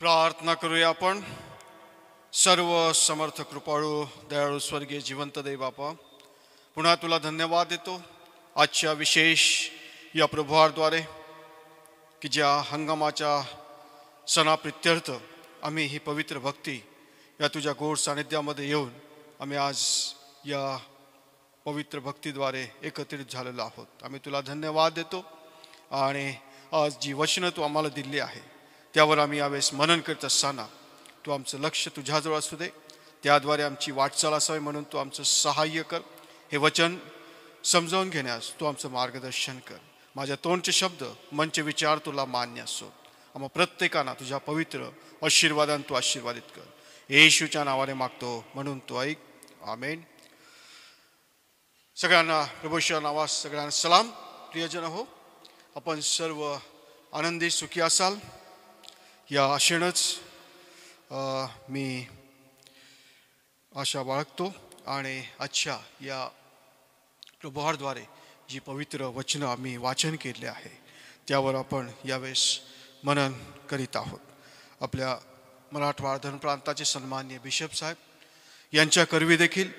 S2: प्रार्थना करूया आपण. सर्व समर्थ कृपाळू दयाळू स्वर्गीय जिवंत देव बापा, पुन्हा तुला धन्यवाद देतो आजच्या विशेष या प्रभुवाद्वारे की ज्या हंगामाच्या सणाप्रित्यर्थ आम्ही ही पवित्र भक्ती या तुझ्या गोड सानिध्यामध्ये येऊन आम्ही आज या पवित्र भक्तीद्वारे एकत्रित झालेलो आहोत. आम्ही तुला धन्यवाद देतो आणि आज जी वचनं तू आम्हाला दिली आहे त्यावर आम्ही यावेळेस मनन करत असताना तू आमचं लक्ष तुझ्याजवळ असू दे, त्याद्वारे आमची वाटचाल असावी म्हणून तू आमचं सहाय्य कर. हे वचन समजावून घेण्यास तू आमचं मार्गदर्शन कर. माझ्या तोंडचे शब्द मनचे विचार तुला मान्य असो. आम्हा प्रत्येकांना तुझ्या पवित्र आशीर्वादाने तू आशीर्वादित कर. येशूच्या नावाने मागतो म्हणून तू ऐक. आमेन. सगळ्यांना प्रभूच्या नावात सगळ्यांना सलाम. प्रियजन हो, आपण सर्व आनंदी सुखी असाल या आशेनंच मी आशा बाळगतो आणि आजच्या या प्रभुवाद्वारे जी पवित्र वचनं आम्ही वाचन केले आहे त्यावर आपण यावेळेस मनन करीत आहोत. आपल्या मराठवाडा धन प्रांताचे सन्माननीय बिशप साहेब यांच्या करवी देखील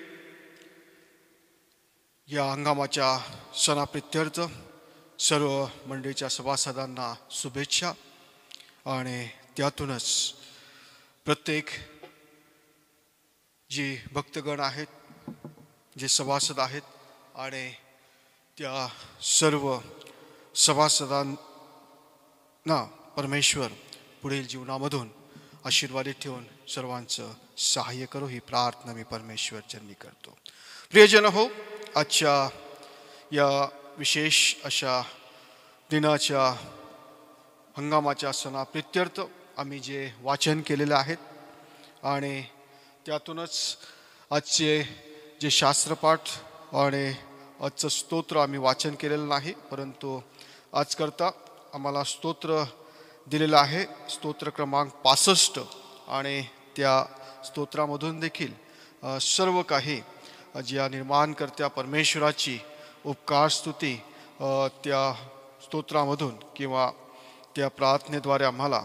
S2: या हंगामाच्या सणाप्रित्यर्थ सर्व मंडळीच्या सभासदांना शुभेच्छा आणि त्यातूनच प्रत्येक जी भक्तगण आहेत, जे सभासद आहेत आणि त्या सर्व सभासदांना परमेश्वर पुढील जीवनामधून आशीर्वादित ठेवून सर्वांचं सहाय्य करो ही प्रार्थना मी परमेश्वर चरणी करतो. प्रियजन हो, आजच्या या विशेष अशा दिनाच्या हंगामाच्या सणाप्रित्यर्थ आम्ही जे वाचन केलेले आहेत आणि त्यातूनच आजचे जे शास्त्रपाठ आणि आजचं स्तोत्र आम्ही वाचन केलेलं नाही, परंतु आज करता आम्हाला स्तोत्र दिलेलं आहे, स्तोत्र क्रमांक 65 आणि त्या स्तोत्रामधून देखील सर्व काही ज्या निर्माणकर्त्या परमेश्वराची उपकार स्तुती त्या स्तोत्रामधून किंवा त्या प्रार्थनेद्वारे आम्हाला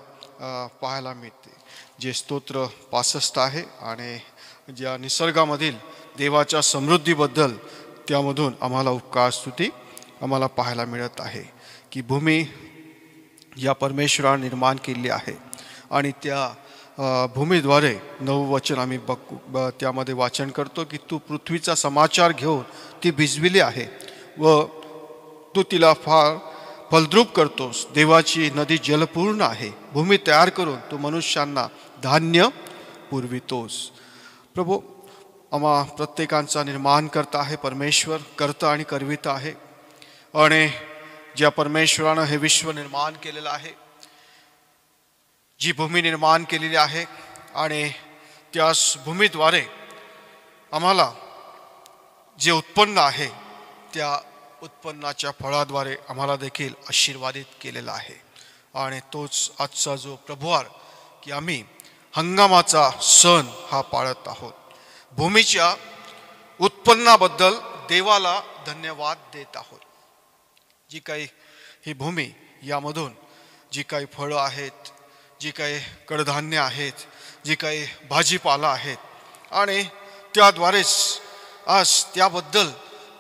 S2: पाहायला मिळते. जे स्तोत्र 65 आहे आणि ज्या निसर्गामधील देवाच्या समृद्धीबद्दल त्यामधून आम्हाला उपकार स्तुती आम्हाला पाहायला मिळत आहे की भूमी या परमेश्वराने निर्माण केली आहे आणि त्या भूमीद्वारे नववचन आम्ही त्यामध्ये वाचन करतो की तू पृथ्वीचा समाचार घेऊन ती भिजविली आहे व तू तिला फार फलद्रूप करतोस. देवाची नदी जलपूर्ण आहे. भूमी तयार करून तू मनुष्यांना धान्य पुरवितोस. प्रभू, आम्हा प्रत्येकांचा निर्माण करता आहे परमेश्वर, करता आणि करविता आहे आणि ज्या परमेश्वरानं हे विश्व निर्माण केलेलं आहे, जी भूमी निर्माण केलेली आहे आणि त्याच भूमीद्वारे आम्हाला जे उत्पन्न आहे त्या उत्पन्नाच्या फळाद्वारे आम्हाला देखील आशीर्वादित केलेला आहे. आणि तोच आजचा जो प्रभुवार की आम्ही हंगामाचा सण हा पाळत आहोत. भूमीच्या उत्पन्नाबद्दल देवाला धन्यवाद देत आहोत. जी काही ही भूमी यामधून जी काही फळं आहेत, जी काही कडधान्य आहेत, जी काही भाजीपाला आहेत आणि त्याद्वारेच आज त्याबद्दल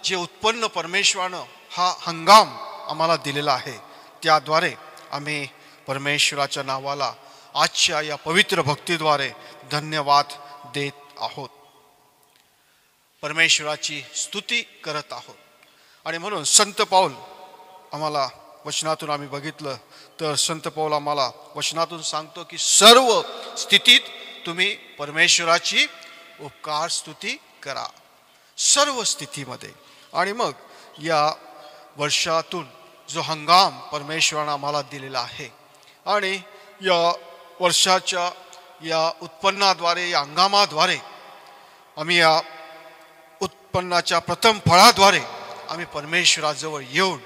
S2: जे उत्पन्न परमेश्वरानं हा हंगाम आम्हाला दिलेला आहे त्याद्वारे आम्ही परमेश्वराच्या नावाला आजच्या या पवित्र भक्तीद्वारे धन्यवाद देत आहोत, परमेश्वराची स्तुती करत आहोत. आणि म्हणून संत पाऊल आम्हाला वचनातून आम्ही बघितलं तर संत पाऊल आम्हाला वचनातून सांगतो की सर्व स्थितीत तुम्ही परमेश्वराची उपकार स्तुती करा, सर्व स्थितीमध्ये. आणि मग या वर्षातून जो हंगाम परमेश्वरानं आम्हाला दिलेला आहे आणि या वर्षाच्या या उत्पन्नाद्वारे, या हंगामाद्वारे आम्ही या उत्पन्नाच्या प्रथम फळाद्वारे आम्ही परमेश्वराजवळ येऊन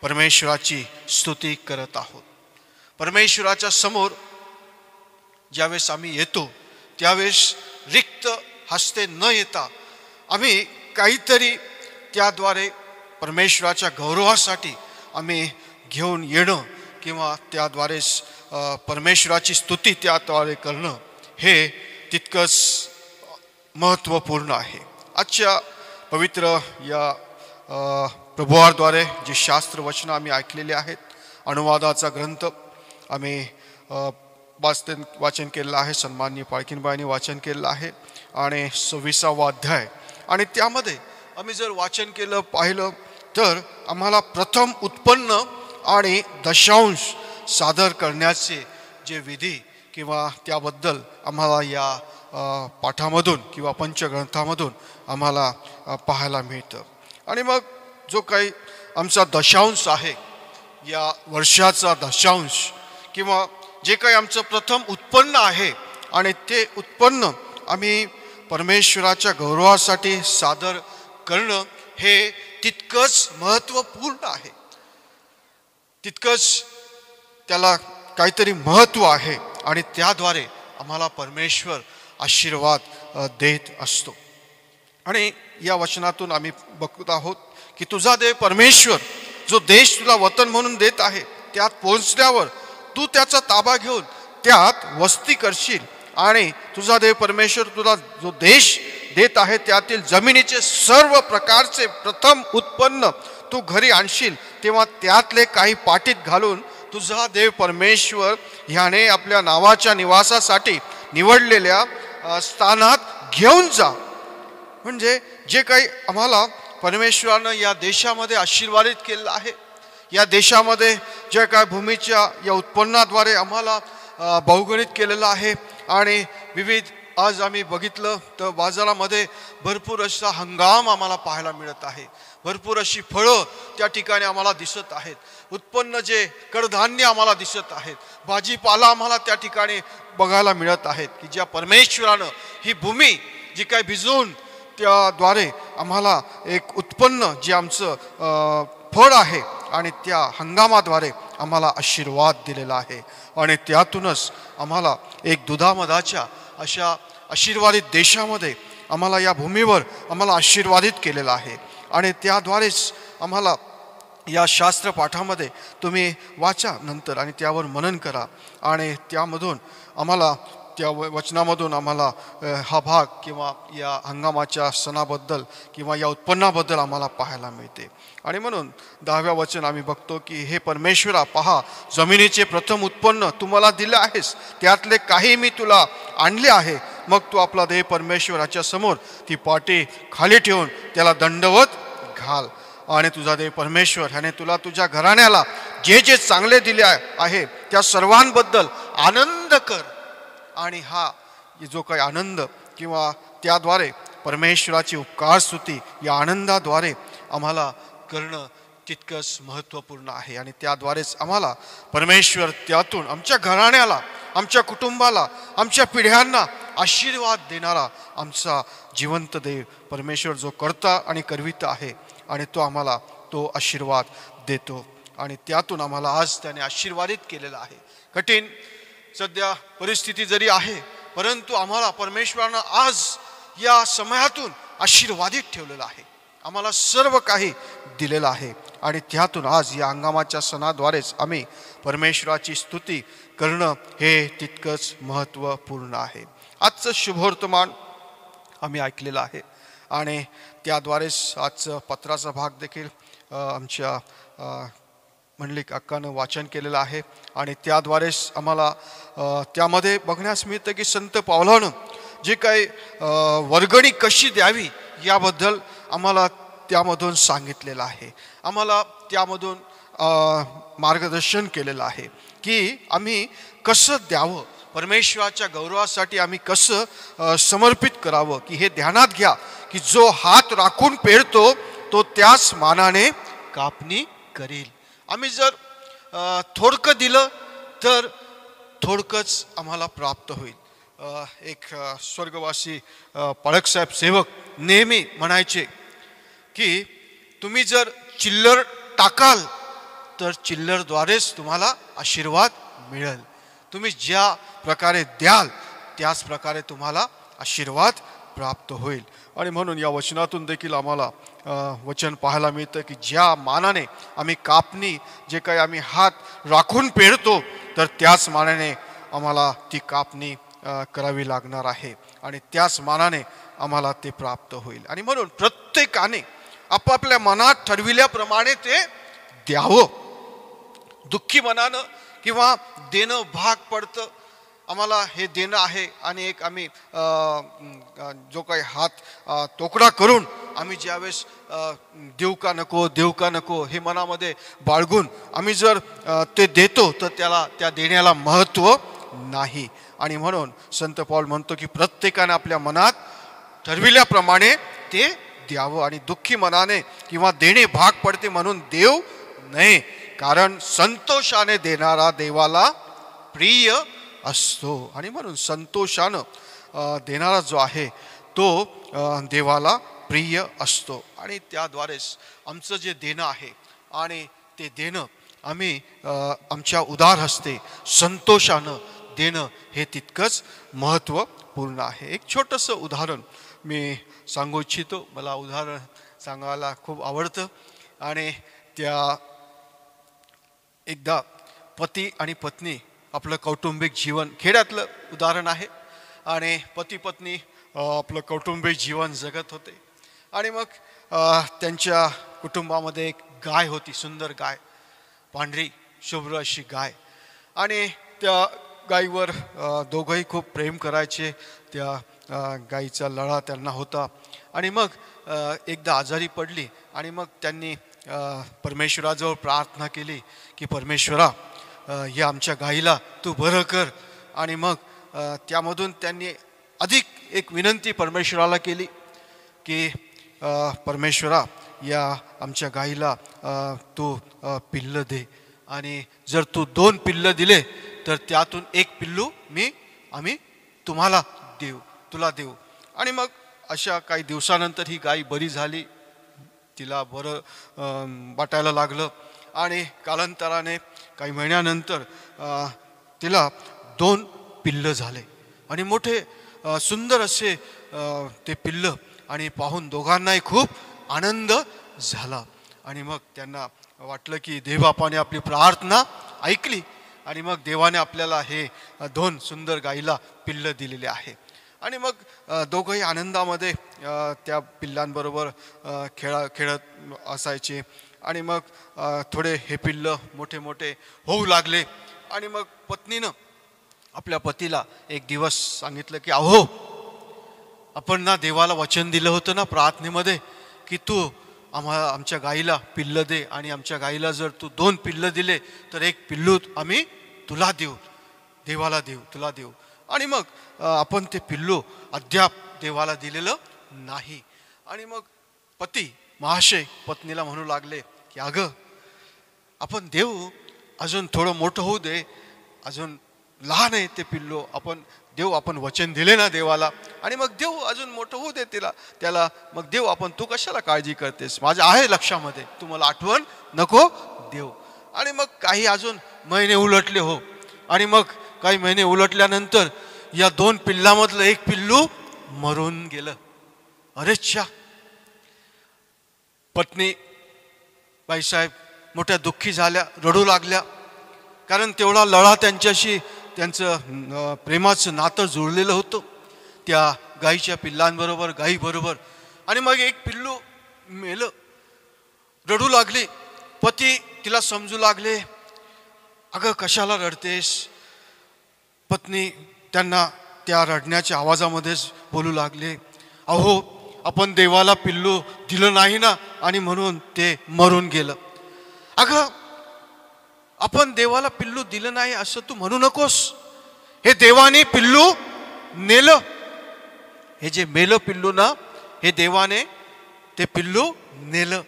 S2: परमेश्वराची स्तुती करत आहोत. परमेश्वराच्या समोर ज्यावेळेस आम्ही येतो त्यावेळेस रिक्त हस्ते न येता आम्ही काहीतरी त्याद्वारे परमेश्वराच्या गौरवासाठी आम्ही घेऊन येणं किंवा त्याद्वारेच परमेश्वराची स्तुती त्याद्वारे करणं हे तितकंच महत्त्वपूर्ण आहे. आजच्या पवित्र या प्रभुवाद्वारे जे शास्त्र वचनं आम्ही ऐकलेले आहेत, अनुवादाचा ग्रंथ आम्ही वाचन केलेलं आहे, सन्माननीय पाळकीनबाईंनी वाचन केलेलं आहे आणि 26वा अध्याय. आणि त्यामध्ये आम्ही जर वाचन केलं पाहिलं तर आम्हाला प्रथम उत्पन्न आणि दशांश सादर करण्याचे जे विधी किंवा त्याबद्दल आम्हाला या पाठामधून किंवा पंचग्रंथामधून आम्हाला पाहायला मिळतं. आणि मग जो काही आमचा दशांश आहे, या वर्षाचा दशांश किंवा जे काही आमचं प्रथम उत्पन्न आहे आणि ते उत्पन्न आम्ही परमेश्वराच्या गौरवासाठी सादर करणं हे तितकंच महत्त्वपूर्ण आहे, तितकंच त्याला काहीतरी महत्त्व आहे आणि त्याद्वारे आम्हाला परमेश्वर आशीर्वाद देत असतो. आणि या वचनातून आम्ही बघत आहोत की तुझा देव परमेश्वर जो देश तुला वतन म्हणून देत आहे त्यात पोहोचल्यावर तू त्याचा ताबा घेऊन त्यात वस्ती करशील आणि तुझा देव परमेश्वर तुला जो देश देत आहे त्यातील जमिनीचे सर्व प्रकारचे प्रथम उत्पन्न तू घरी आणशील, तेव्हा त्यातले काही पाटीत घालून तुझा देव परमेश्वर ह्याने आपल्या नावाच्या निवासासाठी निवडलेल्या स्थानात घेऊन जा. म्हणजे जे काही आम्हाला परमेश्वरानं या देशामध्ये आशीर्वादित केलेलं आहे, या देशामध्ये जे काय भूमीच्या या उत्पन्नाद्वारे आम्हाला बहुगणित केलेलं आहे आणि विविध आज आम्ही बघितलं तर बाजारामध्ये भरपूर असा हंगाम आम्हाला पाहायला मिळत आहे, भरपूर अशी फळं त्या ठिकाणी आम्हाला दिसत आहेत, उत्पन्न जे कडधान्य आम्हाला दिसत आहेत, भाजीपाला आम्हाला त्या ठिकाणी बघायला मिळत आहेत की ज्या परमेश्वरानं ही भूमी जी काय भिजवून त्याद्वारे आम्हाला एक उत्पन्न जे आमचं फळ आहे आणि त्या हंगामाद्वारे आम्हाला आशीर्वाद दिलेला आहे. आणि त्यातूनच आम्हाला एक दुधामधाच्या अशा आशीर्वादित देशामध्ये आम्हाला या भूमीवर आम्हाला आशीर्वादित केलेलं आहे. आणि त्याद्वारेच आम्हाला या शास्त्रपाठामध्ये तुम्ही वाचा नंतर आणि त्यावर मनन करा आणि त्यामधून आम्हाला त्या वचनामधून आम्हाला हा भाग किंवा या हंगामाच्या सणाबद्दल किंवा या उत्पन्नाबद्दल आम्हाला पाहायला मिळते. आणि म्हणून 10व्या वचन आम्ही बघतो की हे परमेश्वरा पहा, जमिनीचे प्रथम उत्पन्न तू मला दिले आहेस, त्यातले काही मी तुला आणले आहे. मग तू आपला देव परमेश्वराच्या समोर ती पाटी खाली ठेवून त्याला दंडवत घाल आणि तुझा देव परमेश्वर ह्याने तुला तुझ्या घराण्याला जे जे चांगले दिले आहे त्या सर्वांबद्दल आनंद कर. आणि हा जो काही आनंद किंवा त्याद्वारे परमेश्वराची उपकार स्तुती या आनंदाद्वारे आम्हाला करणं तितकंच महत्त्वपूर्ण आहे. आणि त्याद्वारेच आम्हाला परमेश्वर त्यातून आमच्या घराण्याला, आमच्या कुटुंबाला, आमच्या पिढ्यांना आशीर्वाद देणारा आमचा जिवंत देव परमेश्वर जो करता आणि करविता आहे आणि तो आम्हाला तो आशीर्वाद देतो. आणि त्यातून आम्हाला आज त्याने आशीर्वादित केलेला आहे. कठीण सध्या परिस्थिती जरी आहे परंतु आम्हाला परमेश्वरानं आज या समयातून आशीर्वादित ठेवलेलं आहे, आम्हाला सर्व काही दिलेलं आहे. आणि त्यातून आज या हंगामाच्या सणाद्वारेच आम्ही परमेश्वराची स्तुती करणं हे तितकंच महत्त्वपूर्ण आहे. आजचं शुभवर्तमान आम्ही ऐकलेलं आहे आणि त्याद्वारेच आजचं पत्राचा भाग देखील आमच्या मंडलिक अक्कानं वाचन केलेलं आहे. आणि त्याद्वारेच आम्हाला त्यामध्ये बघण्यास मिळतं की संत पावलानं जे काही वर्गणी कशी द्यावी याबद्दल आम्हाला त्यामधून सांगितलेलं आहे, आम्हाला त्यामधून मार्गदर्शन केलेलं आहे की आम्ही कसं द्यावं, परमेश्वराच्या गौरवासाठी आम्ही कसं समर्पित करावं. की हे ध्यानात घ्या की जो हात राखून पेरतो तो त्याच मानाने कापणी करील. आम्ही जर थोडकं दिलं तर थोडकंच आम्हाला प्राप्त होईल. एक स्वर्गवासी पाळकसाहेब सेवक नेहमी म्हणायचे की तुम्ही जर चिल्लर टाकाल तर चिल्लरद्वारेच तुम्हाला आशीर्वाद मिळेल. तुम्ही ज्या प्रकारे द्याल त्याच प्रकारे तुम्हाला आशीर्वाद प्राप्त होईल. आणि म्हणून या वचनातून देखील आम्हाला वचन पाहायला मिळतं की ज्या मानाने आम्ही कापणी जे काही आम्ही हात राखून पेरतो तर त्याच मानाने आम्हाला ती कापणी करावी लागणार आहे आणि त्याच मानाने आम्हाला ते प्राप्त होईल. आणि म्हणून प्रत्येकाने आपापल्या मनात ठरविल्याप्रमाणे ते द्यावं. दुःखी मनानं किंवा देणं भाग पडतं. आम्हाला हे देणं आहे आणि एक आम्ही जो काही हात तोकडा करून आम्ही ज्यावेळेस देऊ का नको हे मनामध्ये बाळगून आम्ही जर ते देतो तर त्याला त्या देण्याला महत्त्व नाही. आणि म्हणून संत पौल म्हणतो की प्रत्येकाने आपल्या मनात ठरविल्याप्रमाणे ते द्यावं. आणि दुःखी मनाने किंवा देणे भाग पडते म्हणून देऊ नये, कारण संतोषाने देणारा देवाला प्रिय असतो. आणि म्हणून संतोषानं देणारा जो आहे तो देवाला प्रिय असतो. आणि त्याद्वारेच आमचं जे देणं आहे आणि ते देणं आम्ही आमच्या उदार हस्ते संतोषानं देणं हे तितकंच महत्त्वपूर्ण आहे. एक छोटंसं उदाहरण मी सांगू इच्छितो. मला उदाहरण सांगायला खूप आवडतं. आणि त्या एकदा पती आणि पत्नी आपलं कौटुंबिक जीवन, खेड्यातलं उदाहरण आहे, आणि पती पत्नी आपलं कौटुंबिक जीवन जगत होते. आणि मग त्यांच्या कुटुंबामध्ये एक गाय होती, सुंदर गाय, पांढरी शुभ्र अशी गाय. आणि त्या गायीवर दोघंही खूप प्रेम करायचे. त्या गायीचा लळा त्यांना होता. आणि मग एकदा आजारी पडली आणि मग त्यांनी परमेश्वराजवळ प्रार्थना केली की परमेश्वरा, या आमच्या गायीला तू बरं कर. आणि मग त्यामधून त्यांनी अधिक एक विनंती परमेश्वराला केली की परमेश्वरा, या आमच्या गायीला तू पिल्लं दे, आणि जर तू 2 पिल्लं दिले तर त्यातून 1 पिल्लू आम्ही तुला देऊ. आणि मग अशा काही दिवसानंतर ही गाय बरी झाली, तिला बरं वाटायला लागलं. आणि कालांतराने काही महिन्यानंतर तिला 2 पिल्लं झाले आणि मोठे सुंदर असे ते पिल्लं. आणि पाहून दोघांनाही खूप आनंद झाला. आणि मग त्यांना वाटलं की देवबापाने आपली प्रार्थना ऐकली आणि मग देवाने आपल्याला हे 2 सुंदर गायीला पिल्लं दिलेले आहे. आणि मग दोघंही आनंदामध्ये त्या पिल्लांबरोबर खेळत असायचे. आणि मग थोडे हे पिल्लं मोठे मोठे होऊ लागले. आणि मग पत्नीनं आपल्या पतीला एक दिवस सांगितलं की अहो, आपण ना देवाला वचन दिलं होतं ना प्रार्थनेमध्ये की तू आमच्या गायीला पिल्लं दे, आणि आमच्या गायीला जर तू 2 पिल्लं दिले तर 1 पिल्लू आम्ही तुला देऊ, देवाला देऊ, तुला देऊ. आणि मग आपण ते पिल्लू अद्याप देवाला दिलेलं नाही. आणि मग पती महाशय पत्नीला म्हणू लागले की अगं, आपण देऊ, अजून थोडं मोठं होऊ दे, अजून लहान आहे ते पिल्लू, आपण देऊ, आपण वचन दिले ना देवाला, आणि मग देऊ, अजून मोठं होऊ दे त्याला मग देऊ आपण, तू कशाला काळजी करतेस, माझ्या आहे लक्षामध्ये, तू मला आठवण नको देऊ. आणि मग काही अजून महिने उलटले हो. आणि मग काही महिने उलटल्यानंतर या 2 पिल्लामधलं 1 पिल्लू मरून गेलं. अरेच्छा! पत्नी बाईसाहेब मोठ्या दुःखी झाल्या, रडू लागल्या, कारण तेवढा लळा त्यांच्याशी, त्यांचं प्रेमाचं नातं जुळलेलं होतं त्या गाईच्या पिल्लांबरोबर, गाईबरोबर. आणि मग 1 पिल्लू मेलं. रडू लागली. पती तिला समजू लागले, अगं कशाला रडतेस. पत्नी त्यांना त्या रडण्याच्या आवाजामध्येच बोलू लागले, अहो, आपण देवाला पिल्लू दिलं नाही ना, आणि म्हणून ते मरून गेलं. अगं, आपण देवाला पिल्लू दिलं नाही असं तू म्हणू नकोस. हे देवाने पिल्लू नेलं. हे जे मेलं पिल्लू ना, हे देवाने ते पिल्लू नेलं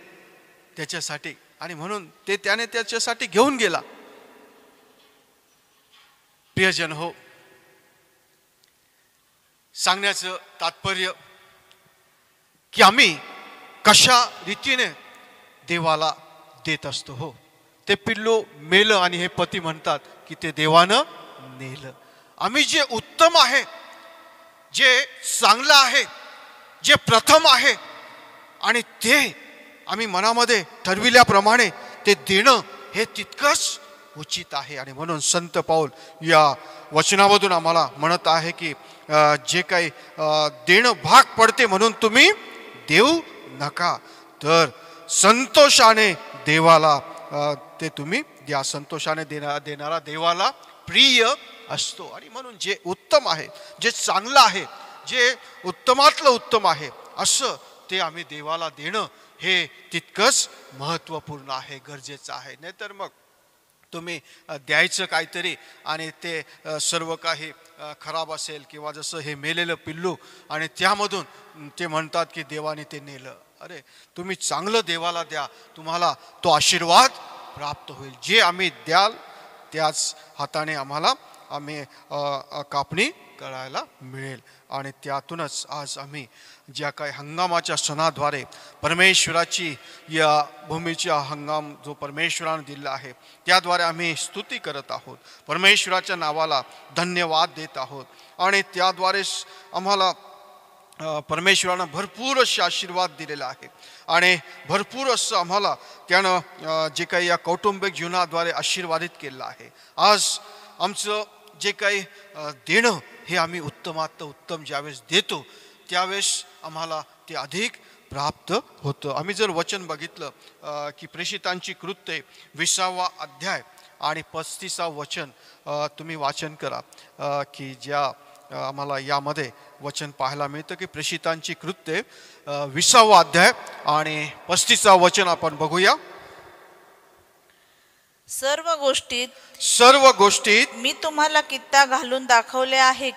S2: त्याच्यासाठी, आणि म्हणून त्याने त्याच्यासाठी घेऊन गेला. प्रियजन हो, सांगण्याचं तात्पर्य की आम्ही कशा रीतीने देवाला देत असतो. हो, ते पिल्लू मेलं आणि हे पती म्हणतात की ते देवानं नेलं. आम्ही जे उत्तम आहे, जे चांगलं आहे, जे प्रथम आहे, आणि ते आम्ही मनामध्ये ठरविल्याप्रमाणे ते देणं हे तितकंच उचित आहे. आणि म्हणून संत पाऊल या वचनामधून आम्हाला म्हणत आहे की जे काही देणं भाग पडते म्हणून तुम्ही देऊ नका, तर संतोषाने देवाला ते तुम्ही द्या. संतोषाने देणारा देवाला प्रिय असतो. आणि म्हणून जे उत्तम आहे, जे चांगलं आहे, जे उत्तमातलं उत्तम आहे, असं ते आम्ही देवाला देणं हे तितकंच महत्त्वपूर्ण आहे, गरजेचं आहे. नाहीतर मग तुम्ही द्यायचं काहीतरी आणि ते सर्व काही खराब असेल, किंवा जसं हे मेलेलं पिल्लू आणि त्यामधून ते म्हणतात की देवाने ते नेलं. अरे, तुम्ही चांगलं देवाला द्या, तुम्हाला तो आशीर्वाद प्राप्त होईल. जे आम्ही द्याल त्याच हाताने आम्ही कापणी करायला मिळेल. आणि त्यातूनच आज आम्ही ज्या काही हंगामाच्या सणाद्वारे परमेश्वराची या भूमीचा हंगाम जो परमेश्वराने दिला आहे त्याद्वारे आम्ही स्तुती करत आहोत, परमेश्वराच्या नावाला धन्यवाद देत आहोत. आणि त्याद्वारेच आम्हाला परमेश्वरानं भरपूर असे आशीर्वाद दिलेला आहे. आणि भरपूर असं आम्हाला त्यानं जे काही या कौटुंबिक जीवनाद्वारे आशीर्वादित केलेलं आहे. आज आमचं जे काही देणं हे आम्ही उत्तमात उत्तम ज्यावेळेस देतो त्यावेळेस आम्हाला ते अधिक प्राप्त होतं. आम्ही जर वचन बघितलं की प्रेषितांची कृत्ये 20वा अध्याय आणि 35वा वचन तुम्ही वाचन करा, की ज्या आम्हाला यामध्ये वचन पाहायला मिळतं की प्रेषितांची कृत्ये 20वा अध्याय आणि 35वा वचन आपण बघूया.
S5: सर्व गोष्टीत
S2: मी
S5: तुम्हाला कित्ता घालून दाखवले आहे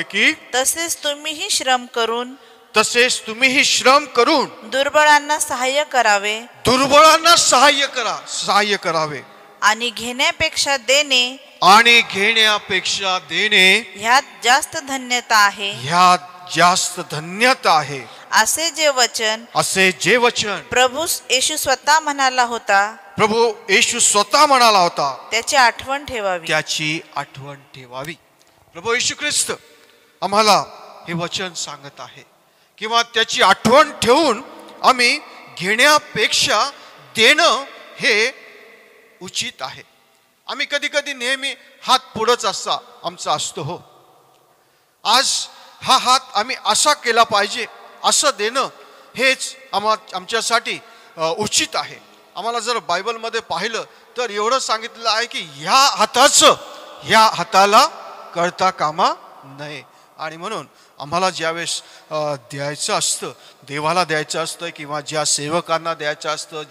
S5: की तसेच तुम्हीही श्रम करून दुर्बळांना सहाय्य करावे आणि घेण्यापेक्षा देणे ह्यात जास्त धन्यता आहे. असे जे वचन प्रभू येशू स्वतः म्हणाला होता त्याची आठवण ठेवावी.
S2: प्रभू येशू ख्रिस्त आम्हाला हे वचन सांगत आहे, किंवा त्याची आठवण ठेवून आम्ही घेण्यापेक्षा देणं हे उचित आहे. आम्ही कधी कधी नेहमी हात पुढंच आमचा असतो. हो, आज हा हात आम्ही असा केला पाहिजे, असं देणं हेच आमच्यासाठी उचित आहे. आम्हाला जर बायबलमध्ये पाहिलं तर एवढं सांगितलं आहे की ह्या हाताला कळता कामा नये. आणि म्हणून आम्हाला ज्यावेळेस द्यायचं असतं, देवाला द्यायचं असतं, किंवा ज्या सेवकांना द्यायचं असतं,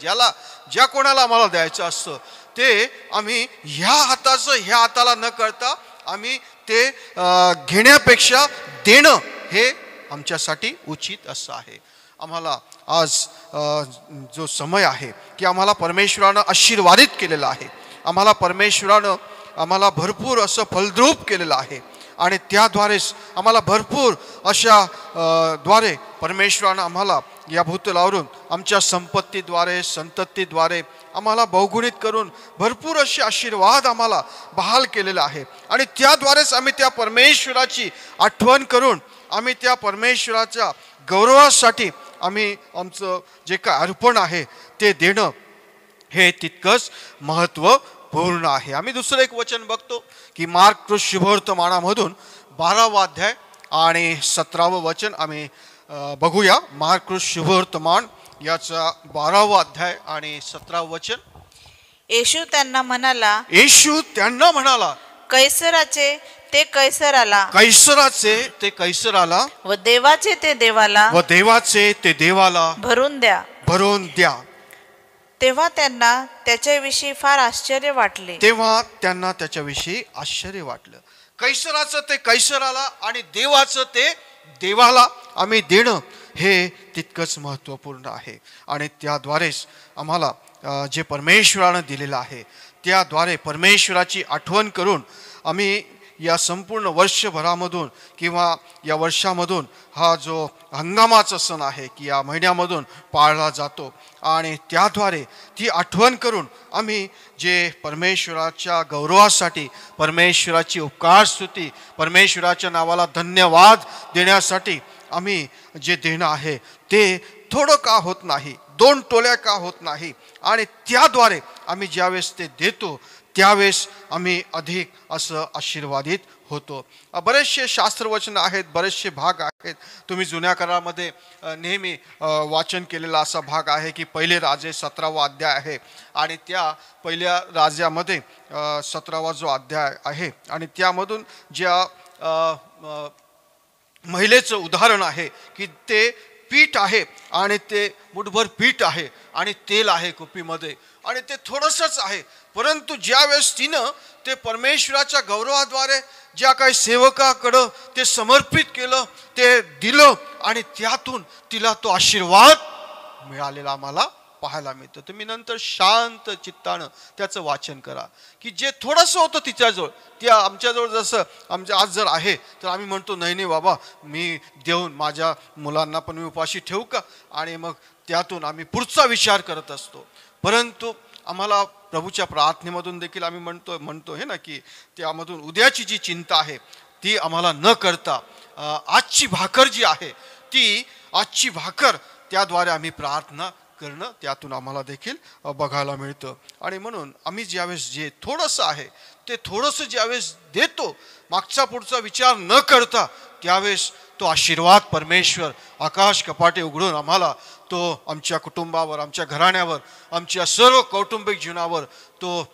S2: ज्या कोणाला आम्हाला द्यायचं असतं, ते आम्ही ह्या हाताला न करता आम्ही ते घेण्यापेक्षा देणं हे आमच्यासाठी उचित असं आहे. आम्हाला आज जो समय आहे की आम्हाला परमेश्वरानं आशीर्वादित केलेला आहे, आम्हाला परमेश्वरानं भरपूर असं फलद्रूप केलेलं आहे. आणि त्याद्वारेच आम्हाला भरपूर अशा द्वारे परमेश्वरानं आम्हाला या भूतलावरून आमच्या संपत्तीद्वारे, संततीद्वारे आम्हाला बहुगुणित करून भरपूर असे आशीर्वाद आम्हाला बहाल केलेला आहे. आणि त्याद्वारेच आम्ही त्या परमेश्वराची आठवण करून आम्ही त्या परमेश्वराच्या गौरवासाठी आम्ही आमचं जे काय अर्पण आहे ते देणं हे तितकंच महत्त्वपूर्ण आहे. आम्ही दुसरं एक वचन बघतो की मार्क शुभवर्तमानामधून 12वा अध्याय आणि 17वं वचन आम्ही बघूया. मार्क शुभवर्तमान याचा 12वा अध्याय आणि 17वं वचन.
S5: येशू त्यांना म्हणाला,
S2: कैसराचे ते कैसराला
S5: व देवाचे ते देवाला
S2: भरून द्या.
S5: तेव्हा त्यांना त्याच्याविषयी फार आश्चर्य वाटलं.
S2: कैसराचं ते कैसराला आणि देवाचं ते देवाला आम्ही देणं हे तितकंच महत्त्वपूर्ण आहे. आणि त्याद्वारेच आम्हाला जे परमेश्वरानं दिलेलं आहे त्याद्वारे परमेश्वराची आठवण करून आम्ही या संपूर्ण वर्षभरामधून किंवा या वर्षामधून हा जो हंगामाचा सण आहे की या महिन्यामधून पाळला जातो आणि त्याद्वारे ती आठवण करून आम्ही जे परमेश्वराच्या गौरवासाठी परमेश्वराची उपकार स्तुती परमेश्वराच्या नावाला धन्यवाद देण्यासाठी आम्ही जे देणं आहे ते थोडं का होत नाही, 2 टोल्या का होत नाही. आणि त्याद्वारे आम्ही ज्यावेळेस ते देतो त्यावेळेस आम्ही अधिक असं आशीर्वादित होतो. बरेचसे शास्त्रवचन आहेत, बरेचसे भाग आहेत. तुम्ही जुन्या करारामध्ये नेहमी वाचन केलेला असा भाग आहे की पहिले राजे 17वा अध्याय आहे आणि त्या पहिल्या राजामध्ये 17वा जो अध्याय आहे आणि त्यामधून ज्या महिलेचं उदाहरण आहे की ते पीठ आहे आणि ते मुठभर पीठ आहे आणि तेल आहे कुपीमध्ये आणि ते थोडंसंच आहे, परंतु ज्यावेळेस तिनं ते परमेश्वराच्या गौरवाद्वारे ज्या काही सेवकाकडं ते समर्पित केलं, ते दिलं आणि त्यातून तिला तो आशीर्वाद मिळालेला आम्हाला पाहायला मिळतं. तुम्ही नंतर शांत चित्तानं त्याचं वाचन करा की जे थोडंसं होतं तिच्याजवळ त्या आमच्याजवळ जसं आमच्या आज जर आहे तर आम्ही म्हणतो नाही नाही बाबा मी देऊन माझ्या मुलांना पण मी उपाशी ठेवू का आणि मग त्यातून आम्ही पुढचा विचार करत असतो. परंतु आम्हाला प्रभूच्या प्रार्थनेमधून देखील आम्ही म्हणतो हे ना की त्यामधून उद्याची जी चिंता आहे ती आम्हाला न करता आजची भाकर जी आहे ती आजची भाकर त्याद्वारे आम्ही प्रार्थना करणं त्यातून आम्हाला देखील बघायला मिळतं. आणि म्हणून आम्ही ज्यावेळेस जे थोडंसं आहे ते थोडंसं ज्यावेळेस देतो मागचा पुढचा विचार न करता त्यावेळेस तो आशीर्वाद परमेश्वर आकाश कपाटे उघडून आम्हाला तो आमच्या कुटुंबावर आमच्या घराण्यावर आमच्या सर्व कौटुंबिक जीवनावर तो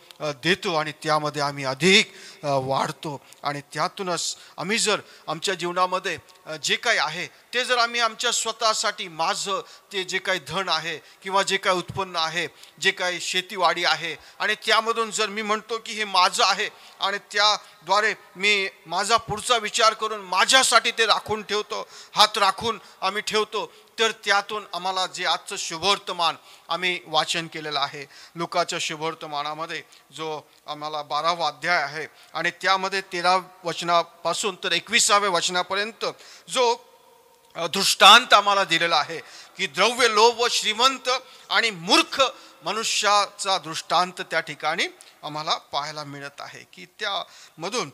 S2: देतो आणि त्यामध्ये आम्ही अधिक वाढतो. आणि त्यातूनच आम्ही जर आमच्या जीवनामध्ये जे काही आहे ते जर आम्ही आमच्या स्वतःसाठी माझं ते जे काही धन आहे किंवा जे काही उत्पन्न आहे जे काही शेतीवाडी आहे आणि त्यामधून जर मी म्हणतो की हे माझं आहे आणि त्याद्वारे मी माझा पुढचा विचार करून माझ्यासाठी ते राखून ठेवतो हात राखून आम्ही ठेवतो तर त्यातून आम्हाला जे आजचं शुभवर्तमान आम्ही वाचन केलेलं आहे लुकाच्या शुभवर्तमानामध्ये जो आम्हाला 12वा अध्याय आहे आणि त्यामध्ये 13 वचनापासून तर 21व्या वचनापर्यंत जो दृष्टांत आम्हाला दिलेला आहे की द्रव्य लोभ व श्रीमंत आणि मूर्ख मनुष्याचा दृष्टांत त्या ठिकाणी आम्हाला पाहायला मिळत आहे की त्यामधून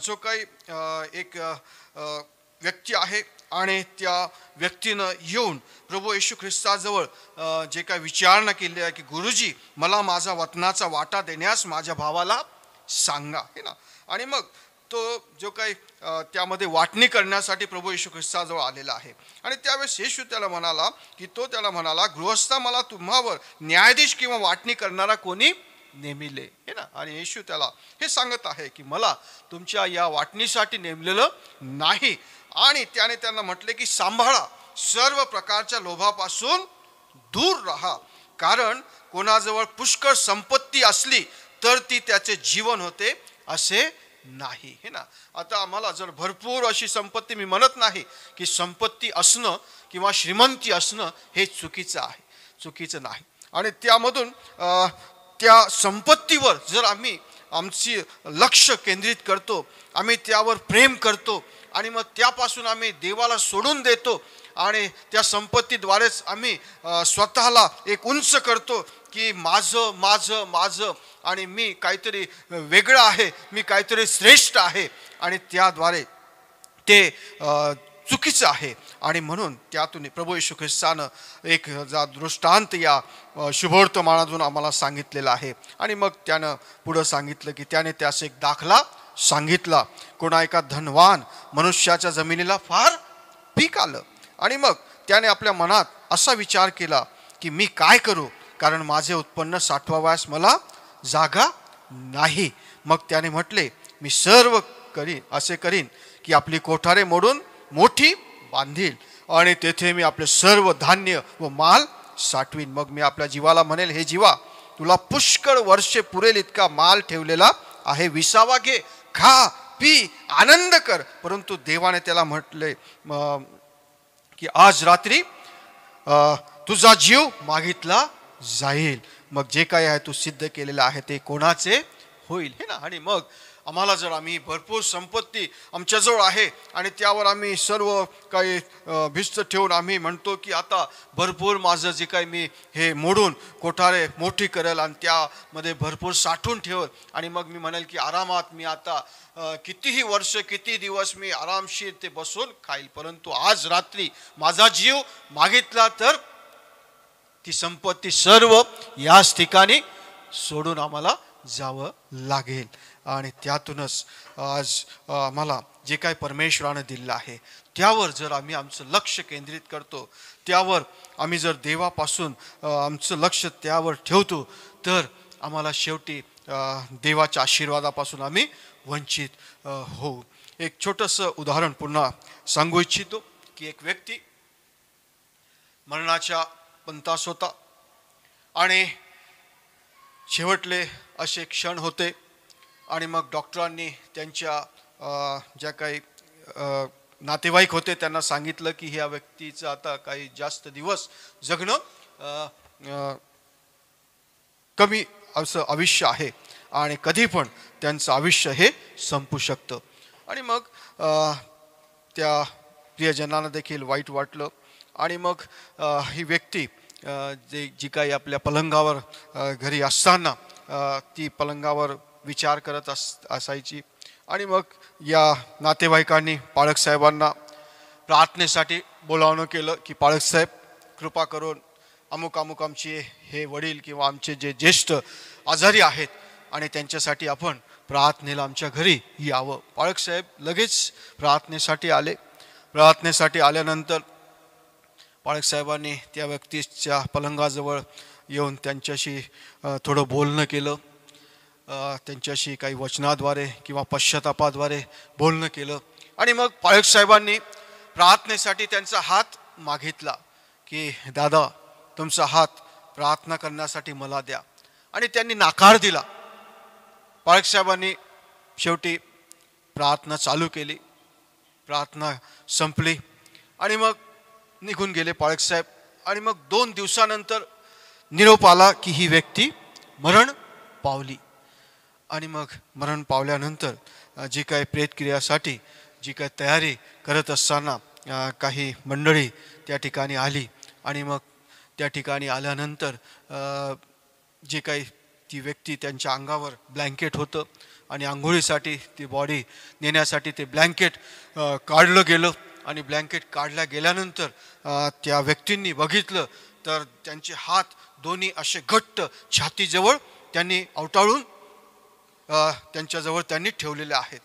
S2: जो काही एक व्यक्ती आहे आणि त्या व्यक्तीनं येऊन प्रभू येशू ख्रिस्ताजवळ जे काही विचारणा केली आहे की गुरुजी मला माझा वतनाचा वाटा देण्यास माझ्या भावाला सांगा हे ना. आणि मग तो जो काही त्यामध्ये वाटणी करण्यासाठी प्रभू येशू ख्रिस्ताजवळ आलेला आहे आणि त्यावेळेस येशू त्याला म्हणाला गृहस्था मला तुम्हावर न्यायाधीश किंवा वाटणी करणारा कोणी नेमिले हे ना. आणि येशू त्याला हे सांगत आहे की मला तुमच्या या वाटणीसाठी नेमलेलं नाही. आणि त्याने त्यांना म्हटले की सांभाळा सर्व प्रकारच्या लोभापासून दूर राहा कारण कोणाजवळ पुष्कळ संपत्ती असली तर ती त्याचे जीवन होते असे नाही हे ना. आता आम्हाला जर भरपूर अशी संपत्ती मी म्हणत नाही की संपत्ती असणं किंवा श्रीमंती असणं हे चुकीचं नाही. आणि त्यामधून त्या संपत्तीवर जर आम्ही आमची लक्ष केंद्रित करतो आम्ही त्यावर प्रेम करतो आणि मग त्यापासून आम्ही देवाला सोडून देतो आणि त्या संपत्तीद्वारेच आम्ही स्वतःला एक उंच करतो की माझं माझं माझं आणि मी काहीतरी वेगळं आहे मी काहीतरी श्रेष्ठ आहे आणि त्याद्वारे ते चुकीचं आहे. आणि म्हणून त्यातून प्रभू येशू ख्रिस्तानं एक दृष्टांत या शुभवर्तमानातून आम्हाला सांगितलेला आहे. आणि मग त्यानं पुढं सांगितलं की त्याने त्यास एक दाखला सांगितला कोणा एका धनवान मनुष्याच्या जमिनीला फार पीक आलं आणि मग त्याने आपल्या मनात असा विचार केला की मी काय करू कारण माझे उत्पन्न साठवावयास मला जागा नाही. मग त्याने म्हटले मी सर्व असे करीन की आपली कोठारे मोडून मोठी बांधील आणि तेथे मी आपले सर्व धान्य व माल साठवीन. मग मी आपल्या जीवाला म्हणेल हे जीवा तुला पुष्कळ वर्षे पुरेल इतका माल ठेवलेला आहे विसावा घे खा पी आनंद कर. परंतु देवाने त्याला म्हटले की आज रात्री तुझा जीव मागितला जाईल. मग जे काय आहे तू सिद्ध केलेलं आहे ते कोणाचे होईल हे ना. आणि मग आम्हाला जर आम्ही भरपूर संपत्ती आमच्याजवळ आहे आणि त्यावर आम्ही सर्व काही भिस्त ठेवून आम्ही म्हणतो की आता भरपूर माझं जे काही मी हे मोडून कोठारे मोठी करेल आणि त्यामध्ये भरपूर साठवून ठेवल आणि मग मी म्हणेल की आरामात मी आता कितीही वर्ष किती दिवस मी आरामशीर ते बसून खाईल. परंतु आज रात्री माझा जीव मागितला तर ती संपत्ती सर्व याच ठिकाणी सोडून आम्हाला जावं लागेल. आणि त्यातूनच आज आम्हाला जे काही परमेश्वरानं दिलं आहे त्यावर जर आम्ही आमचं लक्ष केंद्रित करतो, त्यावर आम्ही जर देवापासून आमचं लक्ष त्यावर ठेवतो तर आम्हाला शेवटी देवाच्या आशीर्वादापासून आम्ही वंचित होऊ. एक छोटंसं उदाहरण पुन्हा सांगू इच्छितो की एक व्यक्ती मरणाच्या पंतास होता आणि शेवटले असे क्षण होते आणि मग डॉक्टरांनी त्यांच्या ज्या काही नातेवाईक होते त्यांना सांगितलं की ह्या व्यक्तीचं आता काही जास्त दिवस जगणं कमी असं आयुष्य आहे आणि कधी पण त्यांचं आयुष्य हे संपू शकतं. आणि मग त्या प्रियजनांना देखील वाईट वाटलं आणि मग ही व्यक्ती जी काही आपल्या पलंगावर घरी असताना ती पलंगावर विचार करत असायची. आणि मग या नातेवाईकांनी पाळक साहेबांना प्रार्थनेसाठी बोलावणं केलं की पाळक साहेब कृपा करून अमुक अमुक आमचे हे वडील किंवा आमचे जे ज्येष्ठ आजारी आहेत आणि त्यांच्यासाठी आपण प्रार्थनेला आमच्या घरी यावं. पाळक साहेब लगेच प्रार्थनेसाठी आले. प्रार्थनेसाठी आल्यानंतर पाळक साहेबांनी त्या व्यक्तीच्या पलंगाजवळ येऊन त्यांच्याशी थोडं बोलणं केलं. त्यांच्याशी काही वचनाद्वारे किंवा पश्चातापाद्वारे बोलणं केलं. आणि मग पाळक साहेबांनी प्रार्थनेसाठी त्यांचा हात मागितला की दादा तुमचा हात प्रार्थना करण्यासाठी मला द्या. आणि त्यांनी नकार दिला. पाळक साहेबांनी शेवटी प्रार्थना चालू केली. प्रार्थना संपली आणि मग निघून गेले पाळक साहेब. आणि मग 2 दिवसानंतर निरोप आला की ही व्यक्ती मरण पावली. आणि मग मरण पावल्यानंतर जी काही प्रेतक्रियासाठी जी काही तयारी करत असताना काही मंडळी त्या ठिकाणी आली. आणि मग त्या ठिकाणी आल्यानंतर जे काही ती व्यक्ती त्यांच्या अंगावर ब्लँकेट होतं आणि आंघोळीसाठी ती बॉडी नेण्यासाठी ते ब्लँकेट काढलं गेलं. आणि ब्लँकेट काढल्या गेल्यानंतर त्या व्यक्तींनी बघितलं तर त्यांचे हात दोन्ही असे घट्ट छातीजवळ त्यांनी अवटाळून त्यांच्याजवळ त्यांनी ठेवलेले आहेत.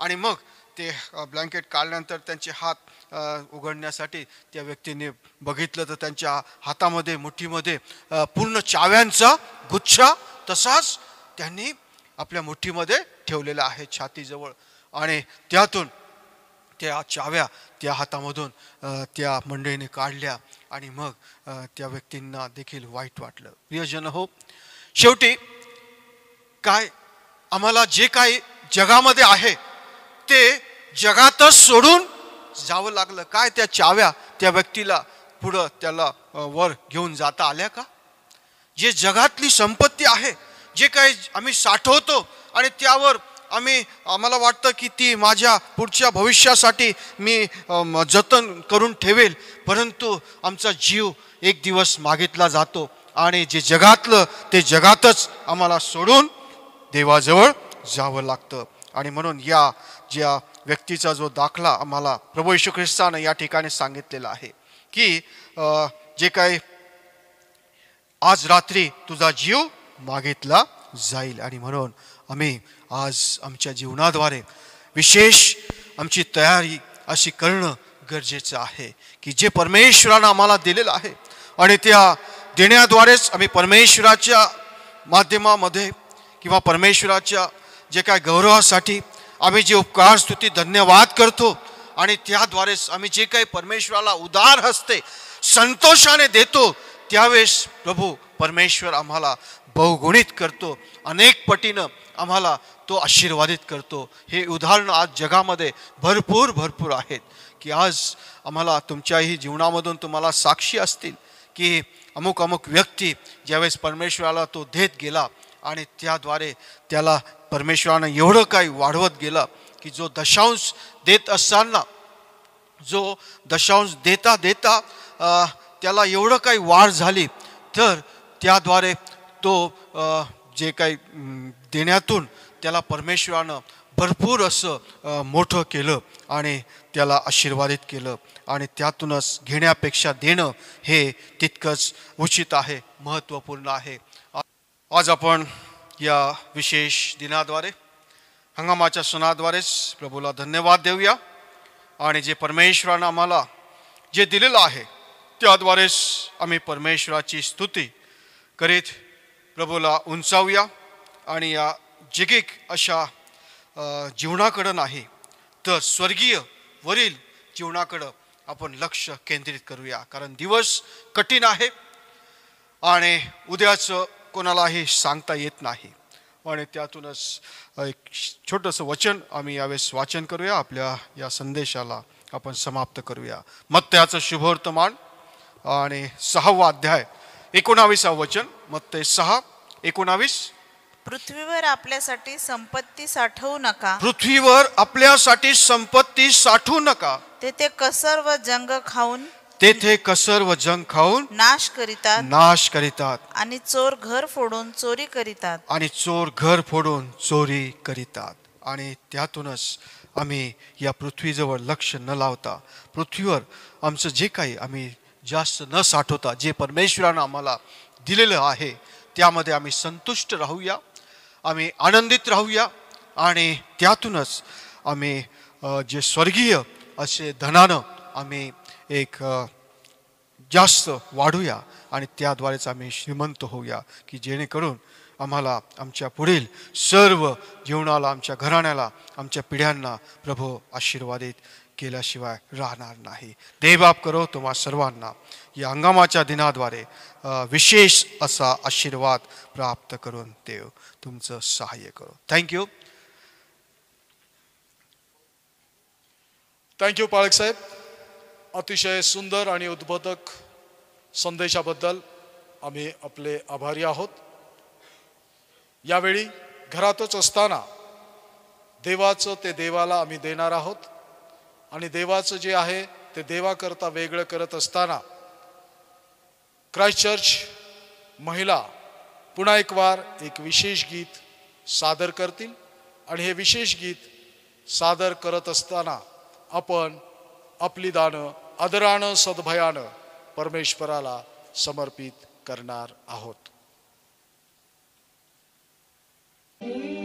S2: आणि मग ते ब्लँकेट काढल्यानंतर त्यांचे हात उघडण्यासाठी त्या व्यक्तीने बघितलं तर त्यांच्या हातामध्ये मुठीमध्ये पूर्ण चाव्यांचा गुच्छा तसाच त्यांनी आपल्या मुठीमध्ये ठेवलेला आहे छातीजवळ. आणि त्यातून त्या चाव्या त्या हातामधून त्या मंडळीने काढल्या आणि मग त्या व्यक्तींना देखील वाईट वाटलं. प्रियजन हो, शेवटी काय आम्हाला जे काही जगामध्ये आहे ते जगातच सोडून जावं लागलं. काय त्या चाव्या त्या व्यक्तीला पुढं त्याला वर घेऊन जाता आल्या का? जे जगातली संपत्ती आहे, जे काही आम्ही साठवतो आणि त्यावर आम्हाला वाटतं की ती माझ्या पुढच्या भविष्यासाठी मी जतन करून ठेवेल, परंतु आमचा जीव एक दिवस मागितला जातो आणि जे जगातलं ते जगातच आम्हाला सोडून देवाजवळ जावं लागतं. आणि म्हणून या ज्या व्यक्तीचा जो दाखला आम्हाला प्रभू येशू ख्रिस्तानं या ठिकाणी सांगितलेला आहे की जे काही आज रात्री तुझा जीव मागितला जाईल. आणि म्हणून आम्ही आज आमच्या जीवनाद्वारे विशेष आमची तयारी अशी करणं गरजेचं आहे की जे परमेश्वरानं आम्हाला दिलेलं आहे आणि त्या देण्याद्वारेच आम्ही परमेश्वराच्या माध्यमामध्ये किंवा परमेश्वराच्या जे काय गौरवासाठी आम्ही जे उपकार स्तुती धन्यवाद करतो आणि त्याद्वारेच आम्ही जे काही परमेश्वराला उदार हस्ते संतोषाने देतो त्यावेळेस प्रभू परमेश्वर आम्हाला बहुगुणित करतो, अनेक पटीनं आम्हाला तो आशीर्वादित करतो. हे उदाहरण आज जगामध्ये भरपूर आहेत की आज आम्हाला तुमच्याही जीवनामधून तुम्हाला साक्षी असतील की अमुक अमुक व्यक्ती ज्यावेळेस परमेश्वराला तो देत गेला आणि त्याद्वारे त्याला परमेश्वरानं एवढं काही वाढवत गेलं की जो दशांश देत असताना जो दशांश देता देता त्याला एवढं काही वाढ झाली, तर त्याद्वारे तो जे काही देण्यातून त्याला परमेश्वरानं भरपूर असं मोठं केलं आणि त्याला आशीर्वादित केलं आणि त्यातूनच घेण्यापेक्षा देणं हे तितकंच उचित आहे, महत्त्वपूर्ण आहे. आज आपण या विशेष दिनाद्वारे हंगामाच्या सणाद्वारेच प्रभूला धन्यवाद देऊया आणि जे परमेश्वरानं आम्हाला जे दिलेलं आहे त्याद्वारेच आम्ही परमेश्वराची स्तुती करीत प्रभूला उंचावूया आणि या जगिक अशा जीवनाकडं नाही तर स्वर्गीय वरील जीवनाकडं आपण लक्ष केंद्रित करूया. कारण दिवस कठीण आहे आणि उद्याचं कोणालाही सांगता येत नाही आणि त्यातूनच एक छोटंसं वचन आम्ही यावेळेस वाचन करूया. आपल्या या संदेशाला आपण समाप्त करूया. मत्तयाचं शुभवर्तमान आणि 6वा अध्याय 19वा वचन. मत्तय 6:19.
S5: पृथ्वीवर आपल्यासाठी संपत्ती साठवू नका.
S2: पृथ्वीवर आपल्यासाठी संपत्ती साठवू नका.
S5: तेथे कसर व जंग खाऊन
S2: तेथे कसर व जंग खाऊन
S5: नाश करीतात आणि चोर घर फोडून चोरी करीतात. आणि त्यातूनच आम्ही या पृथ्वीजवळ लक्ष न लावता पृथ्वीवर आमचं जे काही आम्ही जास्त न साठवता जे परमेश्वरानं आम्हाला दिलेलं आहे त्यामध्ये आम्ही संतुष्ट राहूया, आम्ही आनंदित राहूया आणि त्यातूनच आम्ही जे स्वर्गीय असे धनानं आम्ही एक जास्त वाढूया आणि त्याद्वारेच आम्ही श्रीमंत होऊया की जेणेकरून आम्हाला आमच्या पुढील सर्व जीवनाला, आमच्या घराण्याला, आमच्या पिढ्यांना प्रभू आशीर्वादित केल्याशिवाय राहणार नाही. देवबाप करो तुम्हा सर्वांना या हंगामाच्या दिनाद्वारे विशेष असा आशीर्वाद प्राप्त करून देव तुमचं सहाय्य करो. थँक्यू.
S1: थँक्यू पाळक साहेब. अतिशय सुंदर आणि उद्बोधक संदेशाबद्दल आम्ही आपले आभारी आहोत. यावेळी घरातच असताना देवाचं ते देवाला आम्ही देणार आहोत आणि देवाचं जे आहे ते देवाकरता वेगळं करत असताना क्राइस्ट चर्च महिला पुन्हा एक वार एक विशेष गीत सादर करतील आणि हे विशेष गीत सादर करत असताना आपण आपली दानं आदरानं सद्भयानं परमेश्वराला समर्पित करणार आहोत.
S4: Amen.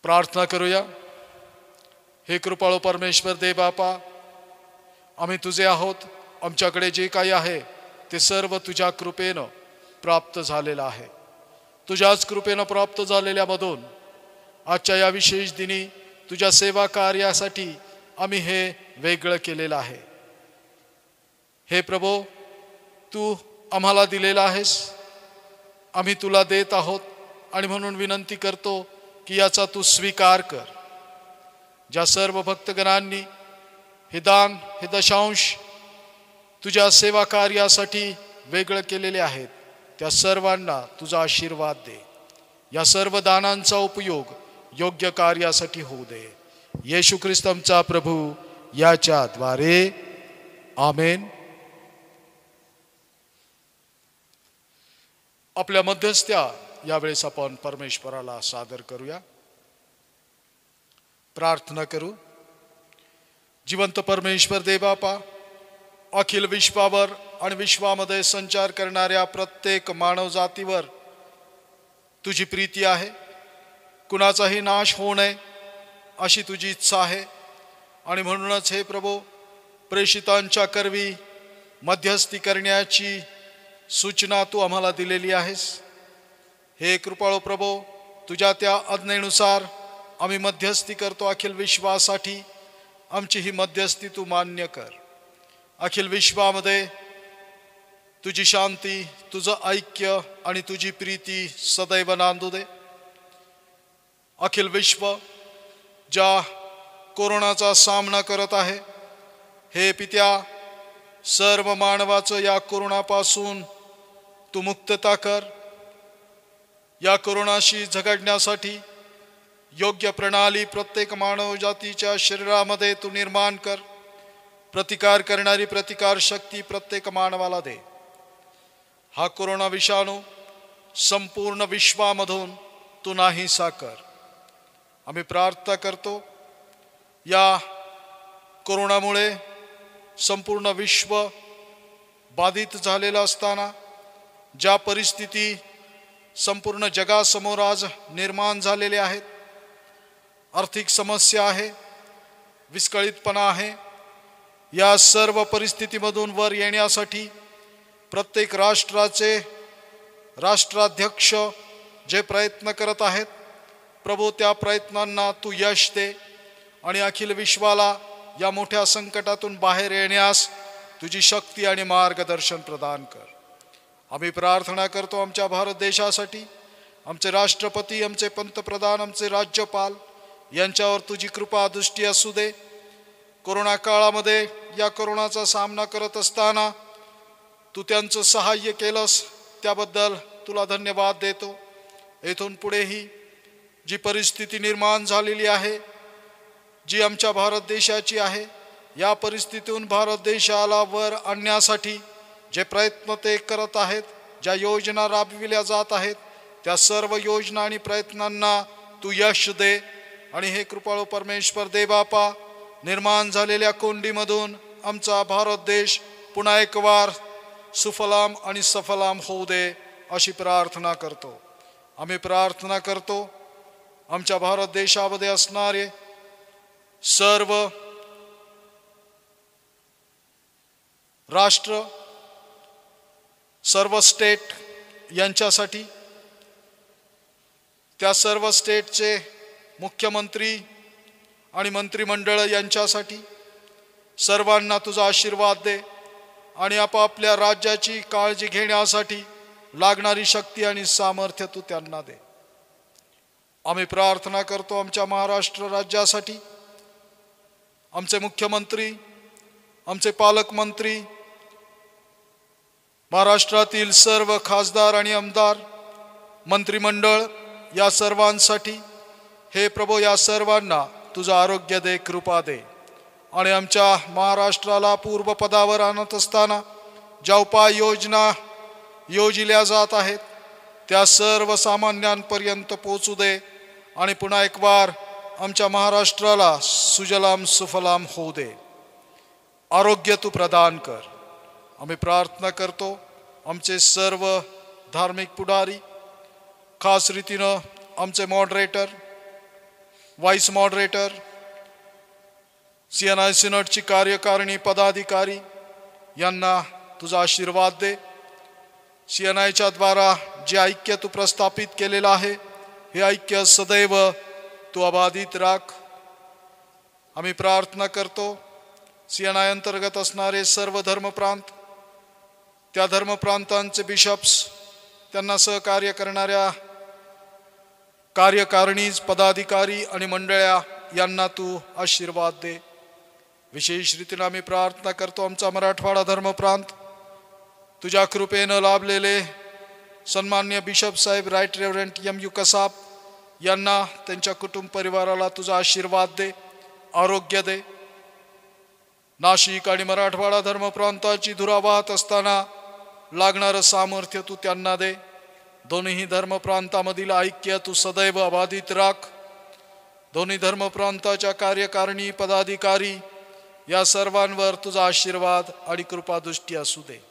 S1: प्रार्थना करूया. हे कृपाळू परमेश्वर देव बापा, आम्ही तुझे आहोत. आमच्याकडे जे काही आहे ते सर्व तुझ्या कृपेनं प्राप्त झालेलं आहे. तुझ्याच कृपेनं प्राप्त झालेल्यामधून आजच्या या विशेष दिनी तुझ्या सेवा कार्यासाठी आम्ही हे वेगळं केलेलं आहे. हे प्रभू, तू आम्हाला दिलेला आहेस, आम्ही तुला देत आहोत आणि म्हणून विनंती करतो की याचा तू स्वीकार कर. ज्या सर्व भक्तगणांनी हे दान, हे दशांश तुझ्या सेवा कार्यासाठी वेगळं केलेले आहेत, त्या सर्वांना तुझा आशीर्वाद दे. या सर्व दानांचा उपयोग योग्य कार्यासाठी होऊ दे. येशू ख्रिस्त आमचा प्रभू याच्या द्वारे. आमेन. आपल्या मध्यस्थ्या यावेळेस आपण परमेश्वराला सादर करूया. प्रार्थना करू. जिवंत परमेश्वर देवबापा, अखिल विश्वावर आणि विश्वामध्ये संचार करणाऱ्या प्रत्येक मानव जातीवर तुझी प्रीती आहे. कुणाचाही नाश होऊ नये अशी तुझी इच्छा आहे. आणि म्हणूनच हे प्रभू, प्रेषितांच्या करवी मध्यस्थी करण्याची सूचना तू आम्हाला दिलेली आहेस. हे कृपाळू प्रभू, तुझ्या त्या आज्ञेनुसार आम्ही मध्यस्थी करतो अखिल विश्वासाठी. आमची ही मध्यस्थी तू मान्य कर. अखिल विश्वामध्ये तुझी शांती, तुझं ऐक्य आणि तुझी प्रीती सदैव नांदू दे. अखिल विश्व ज्या कोरोनाचा सामना करत आहे, हे पित्या, सर्व मानवाचं या कोरोनापासून तू मुक्तता कर. या कोरोनाशी झगडण्यासाठी योग्य प्रणाली प्रत्येक मानव जातीच्या शरीरामध्ये तू निर्माण कर. प्रतिकार करणारी प्रतिकार शक्ती प्रत्येक मानवाला दे. हा कोरोना विषाणू संपूर्ण विश्वामधून तू नाहीसा कर. आम्ही प्रार्थना करतो, या कोरोनामुळे संपूर्ण विश्व बाधित झालेलं असताना ज्या परिस्थिती संपूर्ण जगासमोर आज निर्माण झालेल्या आहेत, आर्थिक समस्या आहे, विस्कळीतपणा आहे, या सर्व परिस्थितीमधून वर येण्यासाठी प्रत्येक राष्ट्राध्यक्ष जे प्रयत्न करत आहेत, प्रभू त्या प्रयत्नांना तू यश दे आणि अखिल विश्वाला या मोठ्या संकटातून बाहेर येण्यास तुझी शक्ती आणि मार्गदर्शन प्रदान कर. आम्ही प्रार्थना करतो आमच्या भारत देशासाठी, आमचे राष्ट्रपती, आमचे पंतप्रधान, आमचे राज्यपाल यांच्यावर तुझी कृपा दृष्टी असू दे. कोरोना काळामध्ये या कोरोनाचा सामना करत असताना तू त्यांचं सहाय्य केलंस, त्याबद्दल तुला धन्यवाद देतो. येथून पुढेही जी परिस्थिती निर्माण झालेली आहे, जी आमच्या भारत देशाची आहे, या परिस्थितीतून भारत देशाला वर आणण्यासाठी जे प्रयत्न ते करत आहेत, ज्या योजना राबविल्या जात आहेत, त्या सर्व योजना आणि प्रयत्नांना तू यश दे. आणि हे कृपाळू परमेश्वर देवबापा, निर्माण झालेल्या कोंडीमधून आमचा भारत देश पुन्हा एक वार सुफलाम आणि सफलाम होऊ दे, अशी प्रार्थना करतो. आम्ही प्रार्थना करतो आमच्या भारत देशामध्ये असणारे सर्व राष्ट्र, सर्व स्टेट यांच्यासाठी, त्या सर्व स्टेटचे मुख्यमंत्री आणि मंत्रिमंडळ यांच्यासाठी सर्वांना तुझा आशीर्वाद दे आणि आपापल्या राज्याची काळजी घेण्यासाठी लागणारी शक्ती आणि सामर्थ्य तू त्यांना दे. आम्ही प्रार्थना करतो आमच्या महाराष्ट्र राज्यासाठी, आमचे मुख्यमंत्री, आमचे पालकमंत्री, महाराष्ट्रातील सर्व खासदार आणि आमदार, मंत्रिमंडळ या सर्वांसाठी हे प्रभू, या सर्वांना तुझं आरोग्य दे, कृपा दे. आणि आमच्या महाराष्ट्राला पूर्वपदावर आणत असताना ज्या उपाययोजना योजिल्या जात आहेत, त्या सर्व सामान्यांपर्यंत पोचू दे आणि पुन्हा एक वार आमच्या महाराष्ट्राला सुजलाम सुफलाम होऊ दे. आरोग्य तू प्रदान कर. आम्ही प्रार्थना करतो आमचे सर्व धार्मिक पुढारी, खास रीतीनं आमचे मॉडरेटर, व्हाईस मॉडरेटर, CNI सिनडची कार्यकारिणी पदाधिकारी यांना तुझा आशीर्वाद दे. CNIच्या द्वारा जे ऐक्य तू प्रस्थापित केलेलं आहे, हे ऐक्य सदैव तू अबाधित राख. आम्ही प्रार्थना करतो CNI अंतर्गत असणारे सर्व धर्मप्रांत, त्या धर्मप्रांतांचे बिशप्स, त्यांना सहकार्य करणाऱ्या कार्यकारिणी पदाधिकारी आणि मंडळ्या यांना तू आशीर्वाद दे. विशेष रीतीने आम्ही प्रार्थना करतो आमचा मराठवाडा धर्मप्रांत, तुझ्या कृपेनं लाभलेले सन्मान्य बिशप साहेब राईट रेव्हरंट MU कसाब यांना, त्यांच्या कुटुंब परिवाराला तुझा आशीर्वाद दे, आरोग्य दे. नाशिक आणि मराठवाडा धर्मप्रांताची धुरा वाहत असताना लागणारं सामर्थ्य तू त्यांना दे. दोन्ही धर्मप्रांतामधील ऐक्य तू सदैव अबाधित राख. दोन्ही धर्मप्रांताच्या कार्यकारिणी पदाधिकारी या सर्वांवर तुझा आशीर्वाद आणि कृपादृष्टी असू दे.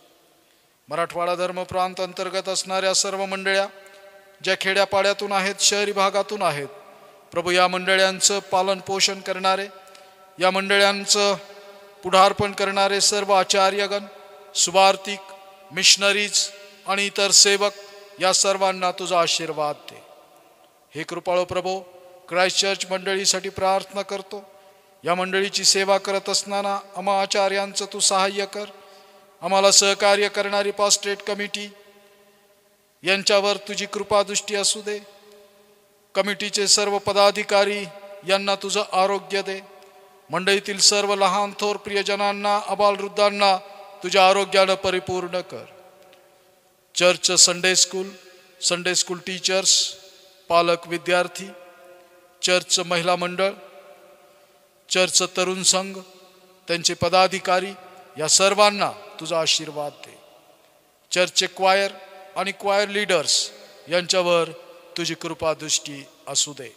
S1: मराठवाडा धर्मप्रांत अंतर्गत असणाऱ्या सर्व मंडळ्या ज्या खेड्यापाड्यातून आहेत, शहरी भागातून आहेत, प्रभू या मंडळ्यांचं पालन पोषण करणारे, या मंडळ्यांचं पुढारपण करणारे सर्व आचार्यगण, सुवार्तिक, मिशनरीज आणि इतर सेवक या सर्वांना तुझा आशीर्वाद दे. हे कृपाळू प्रभू, क्राइस्ट चर्च मंडळीसाठी प्रार्थना करतो. या मंडळीची सेवा करत असताना आम्हा आचार्यांचं तू सहाय्य कर. आम्हाला सहकार्य करणारी पास्टरेट कमिटी यांच्यावर तुझी कृपादृष्टी असू दे. कमिटीचे सर्व पदाधिकारी यांना तुझं आरोग्य दे. मंडळीतील सर्व लहान थोर प्रियजनांना, अबालवृद्धांना तुझ्या आरोग्यानं परिपूर्ण कर. चर्च संडे स्कूल टीचर्स, पालक विद्यार्थी, चर्च महिला मंडळ, चर्च तरुण संघ, त्यांचे पदाधिकारी या सर्वांना तुझा आशीर्वाद दे. चर्चचे क्वायर आणि क्वायर लीडर्स यांच्यावर तुझी कृपादृष्टी असू दे.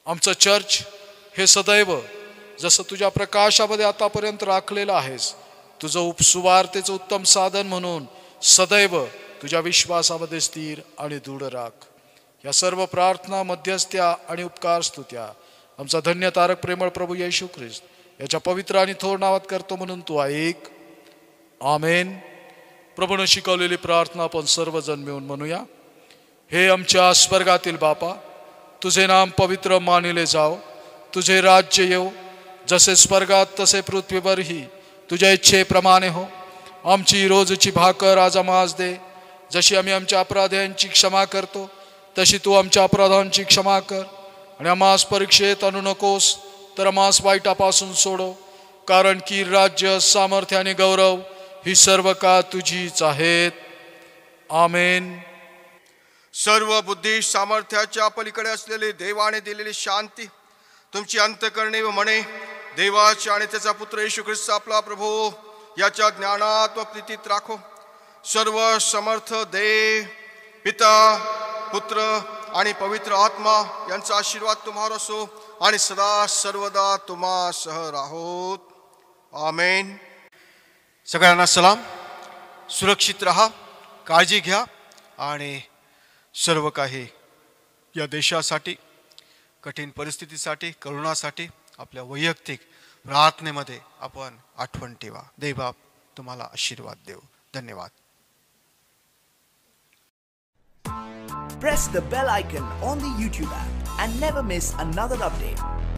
S1: आमचं चर्च हे सदैव जसं तुझ्या प्रकाशामध्ये आतापर्यंत राखलेलं आहेस, तुझं सुवार्तेचं उत्तम साधन म्हणून सदैव तुझ्या विश्वासामध्ये स्थिर आणि दृढ राख. या सर्व प्रार्थना, मध्यस्थ्या आणि उपकार स्तुत्या आमचा धन्य तारक प्रेमळ प्रभू येशू ख्रिस्त याच्या पवित्र आणि थोर नावात करतो म्हणून तू ऐक. आमेन. प्रभूने शिकवलेली प्रार्थना आपण सर्वजण मिळून म्हणूया. हे आमच्या स्वर्गातील बापा, तुझे नाम पवित्र मानिले जाओ, तुझे राज्य येऊ, जसे स्वर्गात तसे पृथ्वीवरही तुझ्या इच्छेप्रमाणे हो. आमची रोजची भाकर आज आम्हास दे, जशी आम्ही आमच्या अपराध्यांची क्षमा करतो तशी तू आमच्या अपराधांची क्षमा कर. आणि आम्हास परीक्षेत आणू नकोस, तर आम्हास वाईटापासून सोडव, कारण की राज्य, सामर्थ्य आणि गौरव ही सर्व का तुझीच आहेत. आमेन.
S2: सर्व बुद्धी सामर्थ्याच्या पलीकडे असलेली देवाने दिलेली शांती तुमची अंतःकरणे व मने देवाच्या आणि त्याचा पुत्र येशू ख्रिस्त आपला प्रभू याच्या ज्ञानात व प्रीतीत राखो. सर्व समर्थ देव, पिता, पुत्र आणि पवित्र आत्मा यांचा आशीर्वाद तुम्हावर असो आणि सदा सर्वदा तुम्हासह राहोत. आमेन. सगळ्यांना सलाम. सुरक्षित राहा, काळजी घ्या आणि सर्व काही या देशासाठी, कठीण परिस्थितीसाठी, करुणासाठी आपल्या वैयक्तिक प्रार्थनेमध्ये आपण आठवण ठेवा. देवबाप तुम्हाला आशीर्वाद देव. धन्यवाद.
S12: Press the bell icon on the YouTube app and never miss another update.